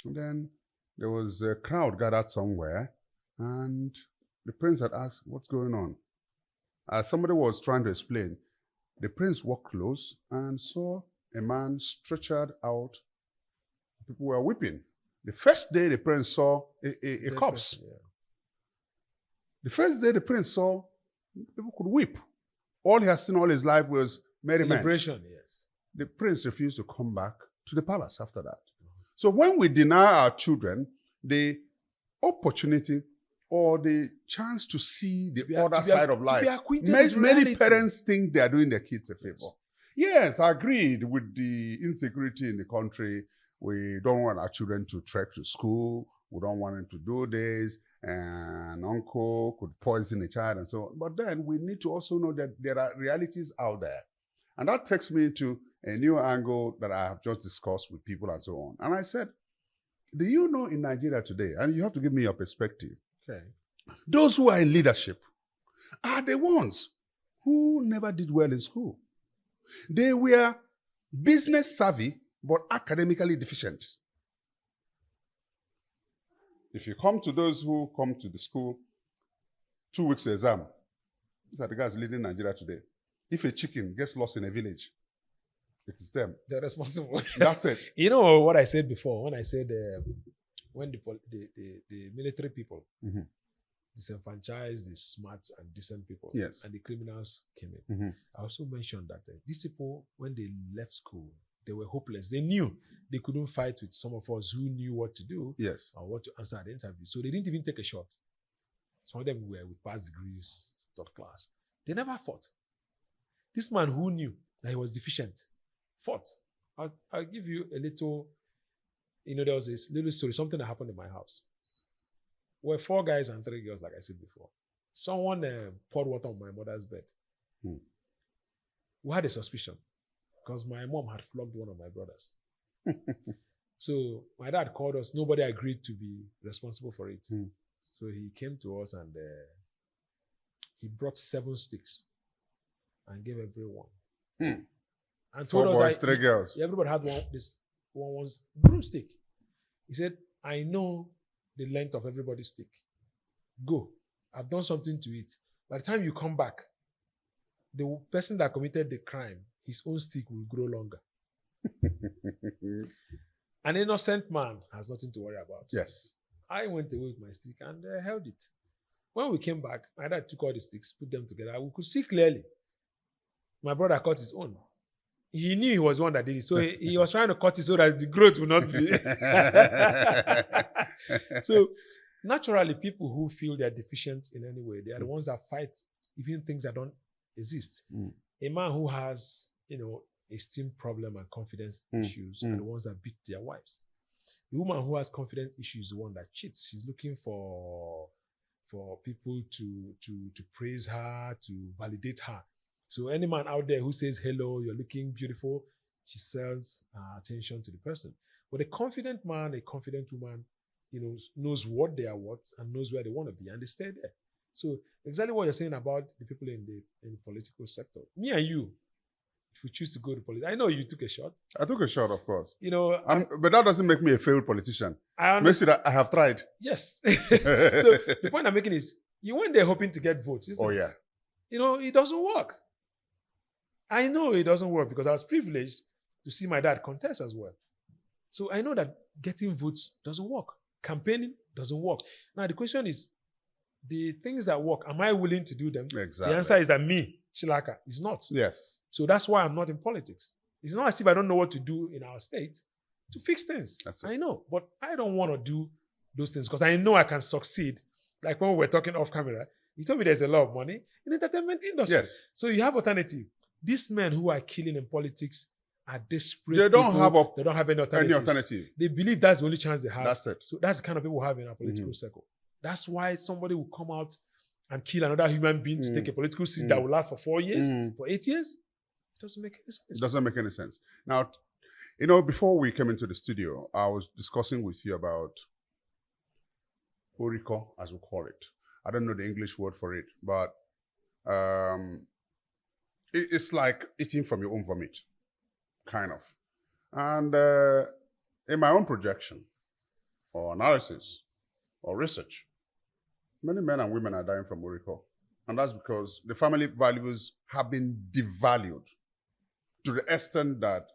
And then there was a crowd gathered somewhere, and the prince had asked, "What's going on?" As somebody was trying to explain, the prince walked close and saw a man stretched out. People were weeping. The first day the prince saw a corpse. Yeah. The first day the prince saw people could weep. All he has seen all his life was merriment. Celebration, yes. The prince refused to come back to the palace after that. So when we deny our children the opportunity or the chance to see the other side of life, many parents think they are doing their kids a favor. Yes, I agreed with the insecurity in the country. We don't want our children to trek to school. We don't want them to do this. And uncle could poison a child and so on. But then we need to also know that there are realities out there. And that takes me to a new angle that I have just discussed with people and so on. And I said, do you know in Nigeria today, and you have to give me your perspective, okay, those who are in leadership are the ones who never did well in school. They were business savvy, but academically deficient. If you come to those who come to the school, 2 weeks exam, these are the guys leading Nigeria today. If a chicken gets lost in a village, it is them. They're responsible. That's it. You know what I said before, when I said when the military people disenfranchised the smart and decent people, yes, and the criminals came in. I also mentioned that these people, when they left school, they were hopeless. They knew they couldn't fight with some of us who knew what to do, yes, or what to answer at the interview. So they didn't even take a shot. Some of them were with past degrees, third class. They never fought. This man who knew that he was deficient fought. I'll give you a little, there was this little story, something that happened in my house. We're 4 guys and 3 girls, like I said before. Someone poured water on my mother's bed. We had a suspicion because my mom had flogged one of my brothers. So my dad called us. Nobody agreed to be responsible for it. So he came to us and he brought 7 sticks and gave everyone. And 4 told boys, us 3 girls. Everybody had one broomstick. He said, I know the length of everybody's stick. Go. I've done something to it. By the time you come back, the person that committed the crime, his own stick will grow longer. An innocent man has nothing to worry about. Yes. I went away with my stick and held it. When we came back, my dad took all the sticks, put them together. We could see clearly. My brother cut his own. He knew he was the one that did it. So he was trying to cut it so that the growth would not be. So naturally, people who feel they're deficient in any way, they are the ones that fight even things that don't exist. A man who has, esteem problem and confidence issues are the ones that beat their wives. The woman who has confidence issues is the one that cheats. She's looking for people to praise her, to validate her. So any man out there who says, hello, you're looking beautiful, she sells attention to the person. But a confident man, a confident woman, knows what they are worth and knows where they want to be, and they stay there. So exactly what you're saying about the people in the political sector. Me and you, if we choose to go to politics, I know you took a shot. I took a shot, of course. But that doesn't make me a failed politician. Makes it that I have tried. Yes. So the point I'm making is, you went there hoping to get votes, isn't it? It doesn't work. I know it doesn't work because I was privileged to see my dad contest as well. So I know that getting votes doesn't work. Campaigning doesn't work. Now the question is, the things that work, am I willing to do them? Exactly. The answer is that me, Chilaka, is not. Yes. So that's why I'm not in politics. It's not as if I don't know what to do in our state to fix things. I know, but I don't want to do those things because I know I can succeed. Like when we were talking off camera, you told me there's a lot of money in the entertainment industry. Yes. So you have alternative. These men who are killing in politics are desperate. They don't have any alternative. They believe that's the only chance they have. That's it. So that's the kind of people we have in our political circle. That's why somebody will come out and kill another human being to take a political seat that will last for 4 years, for 8 years. It doesn't make any sense. It doesn't make any sense. Now, before we came into the studio, I was discussing with you about Oriko, as we call it. I don't know the English word for it, but it's like eating from your own vomit, kind of. And in my own projection, or analysis or research, many men and women are dying from marital. And that's because the family values have been devalued to the extent that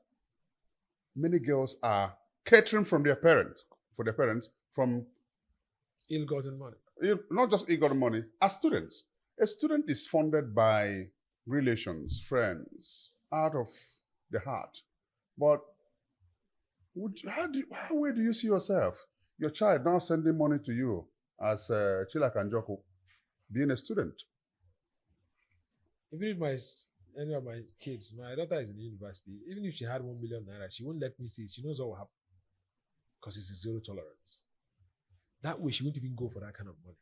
many girls are catering for their parents, from Ill-gotten money. not just ill-gotten money, as students. A student is funded by relations, friends, out of the heart. But where do you see yourself? Your child now sending money to you as Chilaka Njoku, being a student. Even if any of my kids, my daughter is in university, even if she had 1 million naira, she won't let me see it. She knows what will happen. Because it's a zero tolerance. That way, she won't even go for that kind of money.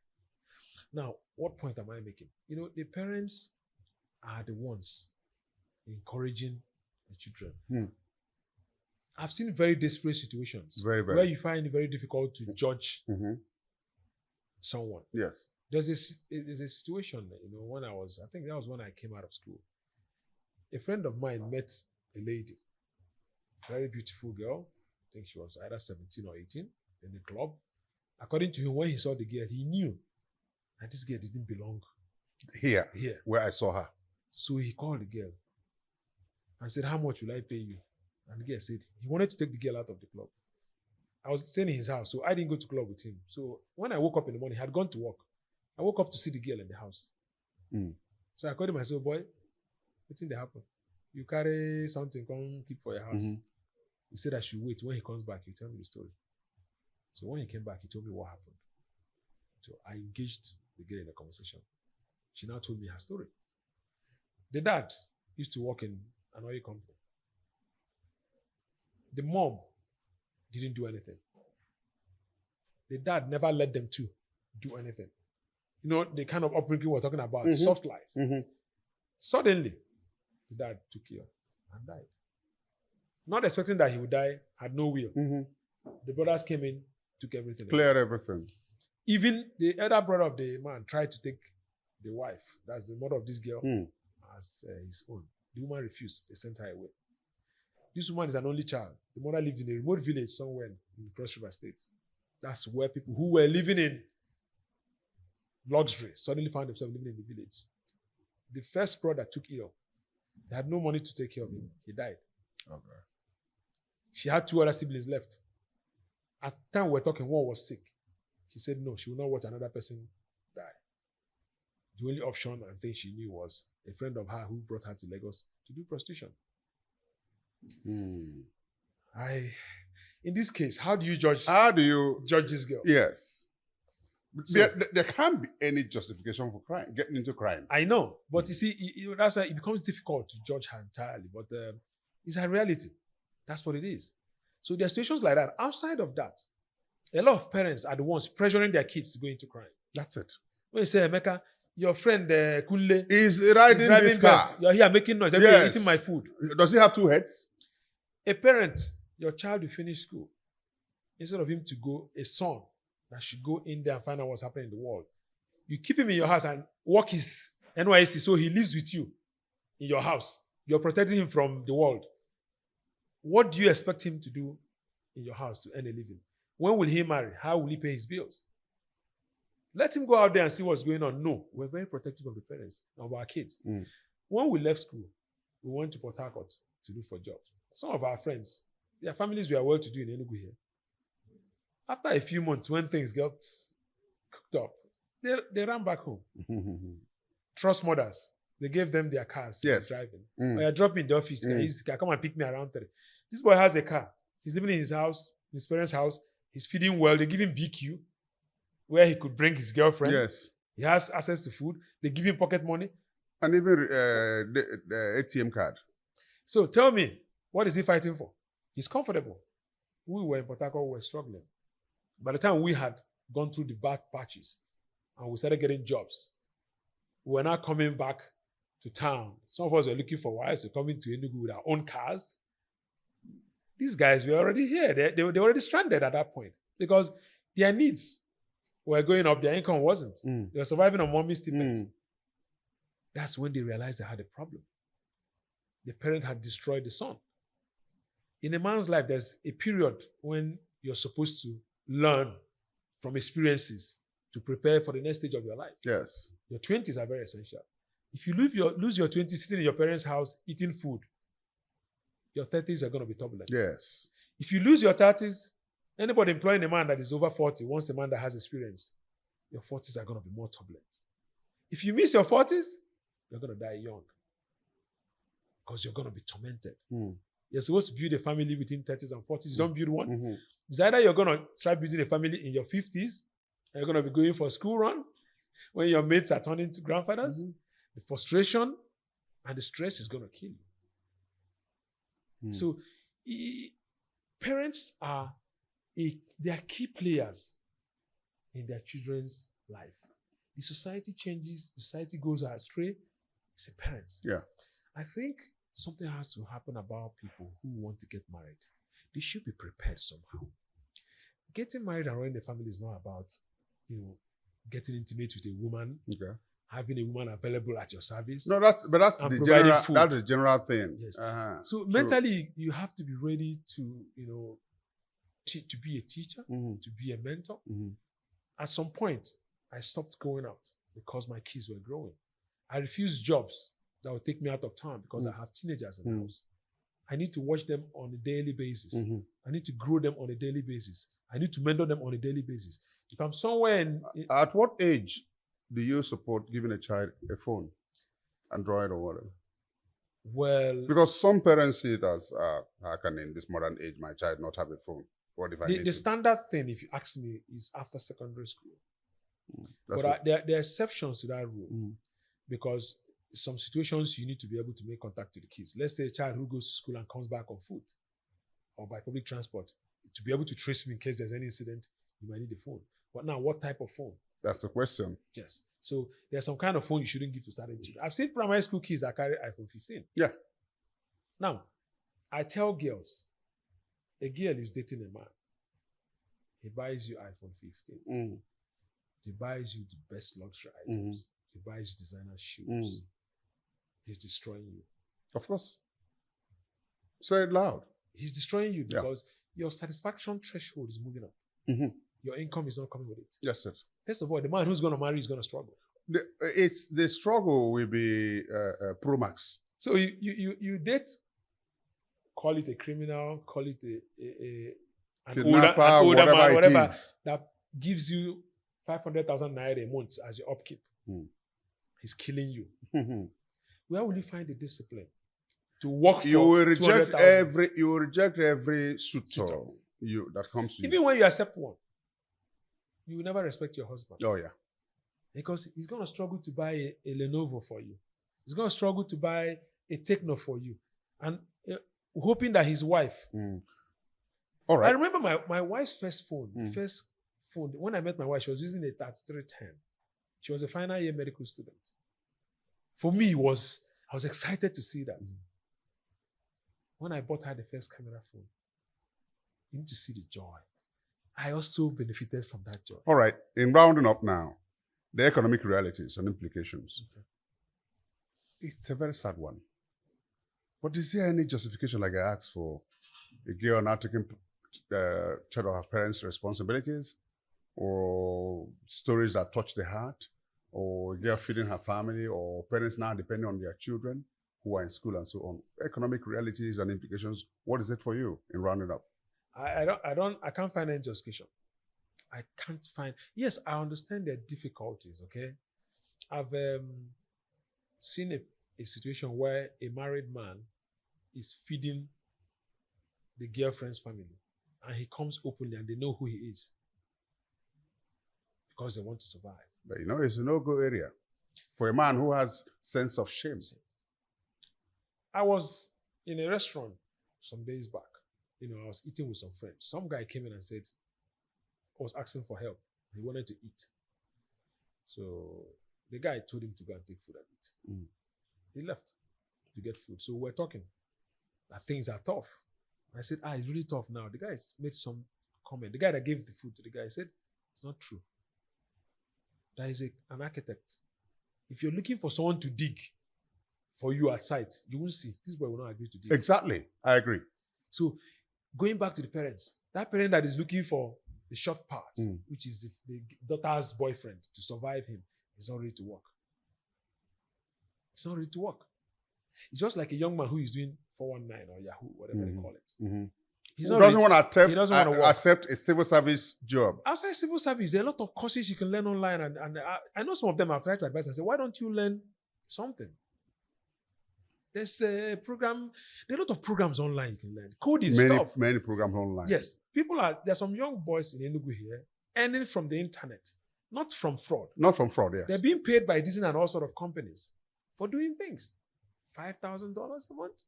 Now, what point am I making? The parents are the ones encouraging the children. I've seen very desperate situations where you find it very difficult to judge someone. Yes. There's a situation, when I think that was when I came out of school. A friend of mine met a lady, very beautiful girl. I think she was either 17 or 18 in the club. According to him, when he saw the girl, he knew that this girl didn't belong here, where I saw her. So he called the girl and said, "How much will I pay you?" And the girl said he wanted to take the girl out of the club. I was staying in his house, so I didn't go to club with him. So when I woke up in the morning, he had gone to work. I woke up to see the girl in the house. So I called him and said, "Boy, what thing that happened? You carry something, come keep for your house." He said I should wait. When he comes back, he'll tell me the story. So when he came back, he told me what happened. So I engaged the girl in a conversation. She now told me her story. The dad used to work in an oil company. The mom didn't do anything. The dad never let them two do anything. The kind of upbringing we're talking about, soft life. Suddenly, the dad took ill and died. Not expecting that he would die, had no will. The brothers came in, took everything. Cleared everything. Even the elder brother of the man tried to take the wife, that's the mother of this girl, as his own. The woman refused. They sent her away. This woman is an only child. The mother lived in a remote village somewhere in Cross River State. That's where people who were living in luxury suddenly found themselves living in the village. The first brother took ill. They had no money to take care of him. He died. Okay. She had 2 other siblings left. At the time we were talking, one was sick. She said no, she would not watch another person die. The only option and thing she knew was a friend of her who brought her to Lagos to do prostitution. In this case, how do you judge this girl? Yes. So, there can't be any justification for crime, getting into crime. I know, but you see, that's why it becomes difficult to judge her entirely. But it's her reality. That's what it is. So there are situations like that. Outside of that, a lot of parents are the ones pressuring their kids to go into crime. That's it. When you say, Emeka, your friend Kunle is riding this car. Bus. You're here making noise. Everybody eating my food. Does he have 2 heads? A parent, your child will finish school. Instead of him to go, a son that should go in there and find out what's happening in the world. You keep him in your house and work his NYSC so he lives with you in your house. You're protecting him from the world. What do you expect him to do in your house to earn a living? When will he marry? How will he pay his bills? Let him go out there and see what's going on. No, we're very protective of the parents, of our kids. When we left school, we went to Port Harcourt to look for jobs. Some of our friends, their families were well-to-do in Enugu here. After a few months, when things got cooked up, they ran back home. Trust mothers. They gave them their cars for driving. When I drop in the office, come and pick me around 3. This boy has a car. He's living in his house, his parents' house. He's feeding well. They give him BQ, where he could bring his girlfriend. Yes. He has access to food. They give him pocket money. And even the ATM card. So tell me, what is he fighting for? He's comfortable. We were in Port Harcourt, we were struggling. By the time we had gone through the bad patches and we started getting jobs, we were now coming back to town. Some of us were looking for wives. We're coming to Enugu with our own cars. These guys were already here. They were already stranded at that point because their needs were going up. Their income wasn't. They were surviving on mommy's stipends. That's when they realized they had a problem. The parent had destroyed the son. In a man's life, there's a period when you're supposed to learn from experiences to prepare for the next stage of your life. Yes. Your 20s are very essential. If you lose your 20s sitting in your parents' house eating food, your 30s are going to be turbulent. Yes. If you lose your 30s, anybody employing a man that is over 40 wants a man that has experience, your 40s are going to be more turbulent. If you miss your 40s, you're going to die young because you're going to be tormented. You're supposed to build a family within 30s and 40s. You don't build one. It's either you're going to try building a family in your 50s, and you're going to be going for a school run when your mates are turning to grandfathers. The frustration and the stress is going to kill you. So parents are they are key players in their children's life. The society changes, the society goes astray. It's the parents. Yeah. I think something has to happen about people who want to get married. They should be prepared somehow. Getting married and running a family is not about, getting intimate with a woman, having a woman available at your service. No, that's the general thing. Yes. So mentally, you have to be ready to, to be a teacher, to be a mentor. At some point, I stopped going out because my kids were growing. I refused jobs that would take me out of town because I have teenagers in the house. I need to watch them on a daily basis. I need to grow them on a daily basis. I need to mentor them on a daily basis. If I'm somewhere At what age do you support giving a child a phone, Android or whatever? Well, because some parents see it as, how can in this modern age my child not have a phone? What if I need the standard thing, if you ask me, is after secondary school. But there are exceptions to that rule because some situations you need to be able to make contact with the kids. Let's say a child who goes to school and comes back on foot or by public transport. To be able to trace him in case there's any incident, you might need a phone. But now, what type of phone? That's the question. Yes. So there's some kind of phone you shouldn't give to certain children. I've seen primary school kids that carry iPhone 15. Yeah. Now, I tell girls, a girl is dating a man. He buys you iPhone 15. He buys you the best luxury items. He buys you designer shoes. He's destroying you. Of course. Say it loud. He's destroying you because your satisfaction threshold is moving up. Your income is not coming with it. Yes, sir. First of all, the man who's going to marry is going to struggle. The struggle will be Pro Max. So you date, call it a criminal, call it an older man, whatever, that gives you 500,000 naira a month as your upkeep. He's killing you. Where will you find the discipline to work for? You will reject every suitor that comes to you. Even when you accept one, you will never respect your husband. Oh yeah, because he's going to struggle to buy a Lenovo for you. He's going to struggle to buy a Techno for you, and hoping that his wife. All right. I remember my wife's first phone. First phone. When I met my wife, she was using a 3310. She was a final year medical student. For me, I was excited to see that. When I bought her the first camera phone, you need to see the joy. I also benefited from that joy. All right. In rounding up now, the economic realities and implications. It's a very sad one. But is there any justification, like I asked for, a girl not taking charge of her parents' responsibilities, or stories that touch the heart, or a girl feeding her family, or parents now depending on their children who are in school and so on? Economic realities and implications. What is it for you in rounding up? I can't find any justification. I can't find. Yes, I understand their difficulties. Okay, I've seen a situation where a married man is feeding the girlfriend's family, and he comes openly, and they know who he is because they want to survive. But it's a no-go area for a man who has sense of shame. I was in a restaurant some days back. I was eating with some friends. Some guy came in and said, I was asking for help. He wanted to eat. So the guy told him to go and take food and eat. He left to get food. So we're talking that things are tough. I said, it's really tough now. The guy made some comment. The guy that gave the food to the guy said, it's not true. There is an architect. If you're looking for someone to dig for you at site, you won't see. This boy will not agree to dig. Exactly. I agree. So going back to the parents, that parent that is looking for the short part, which is the daughter's boyfriend, to survive him, is not ready to work. It's not ready to work. It's just like a young man who is doing 419 or Yahoo, whatever they call it. He doesn't want to accept a civil service job. Outside civil service, there are a lot of courses you can learn online. And I know some of them I've tried to advise and say, why don't you learn something? There's a program, there are a lot of programs online you can learn. Coding stuff. Many programs online. Yes. There's some young boys in Enugu here earning from the internet, not from fraud. Not from fraud, yes. They're being paid by Disney and all sort of companies for doing things. $5,000 a month,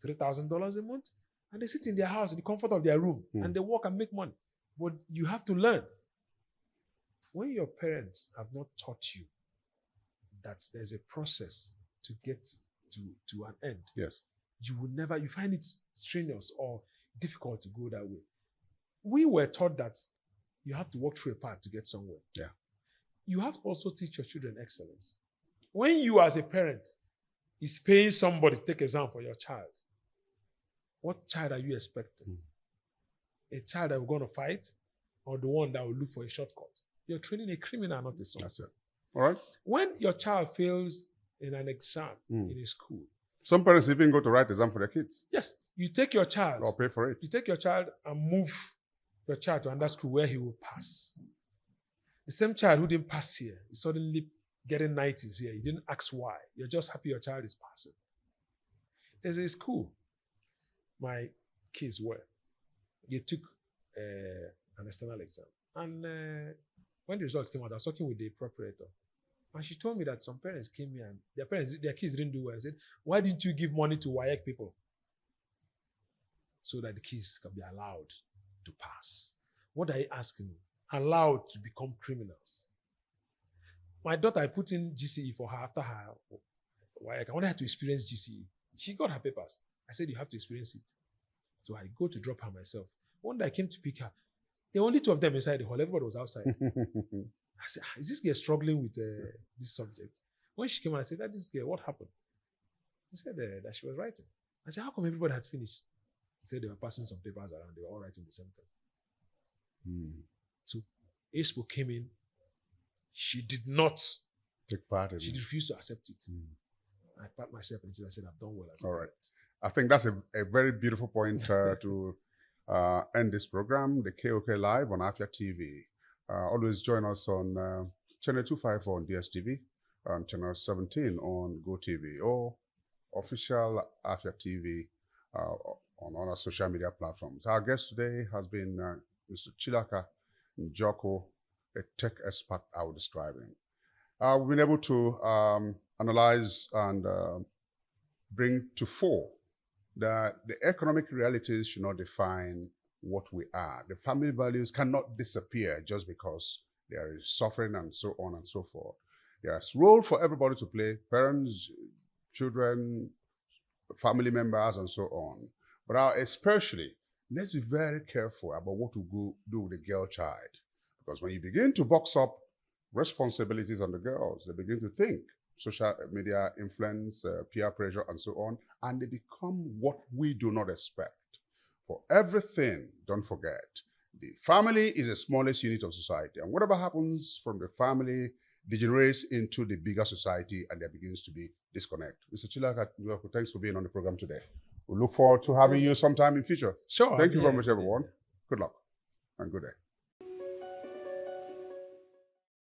$3,000 a month, and they sit in their house in the comfort of their room and they work and make money. But you have to learn. When your parents have not taught you that there's a process to get to an end, yes, you find it strenuous or difficult to go that way. We were taught that you have to walk through a path to get somewhere. Yeah. You have to also teach your children excellence. When you as a parent is paying somebody to take exam for your child, what child are you expecting? A child that will going to fight or the one that will look for a shortcut? You're training a criminal, not a son. That's it. All right. When your child fails in an exam in a school. Some parents even go to write exam for their kids. Yes. You take your child. Or pay for it. You take your child and move your child to another school where he will pass. The same child who didn't pass here is suddenly getting 90s here. You didn't ask why. You're just happy your child is passing. There's a school my kids were. They took an external exam. And when the results came out, I was talking with the preparator. And she told me that some parents came here and their kids didn't do well. I said, why didn't you give money to WAEC people? So that the kids can be allowed to pass. What are you asking me? Allowed to become criminals. My daughter, I put in GCE for her after her WAEC. I wanted her to experience GCE. She got her papers. I said, you have to experience it. So I go to drop her myself. One day I came to pick her. There were only two of them inside the hall. Everybody was outside. I said, is this girl struggling with this subject? When she came out, I said, this girl, what happened? He said that she was writing. I said, how come everybody had finished? He said they were passing some papers around. They were all writing the same thing. So Expo came in. She did not take part in it. She refused to accept it. I pat myself and I said, I've done well. All right. I think that's a very beautiful point to end this program, the KOK Live on Afia TV. Always join us on channel 254 on DSTV, and channel 17 on GoTV, or official Afia TV on other social media platforms. Our guest today has been Mr. Chilaka Njoku, a tech expert I would describe him. We've been able to analyze and bring to fore that the economic realities should not define what we are. The family values cannot disappear just because there is suffering and so on and so forth. There's role for everybody to play, parents, children, family members, and so on. But especially, let's be very careful about what to do with the girl child. Because when you begin to box up responsibilities on the girls, they begin to think social media influence, peer pressure, and so on, and they become what we do not expect. For everything, don't forget, the family is the smallest unit of society, and whatever happens from the family degenerates into the bigger society, and there begins to be disconnect. Mr. Chilaka, thanks for being on the program today. We look forward to having you sometime in future. Sure. Thank you very much, everyone. Good luck and good day.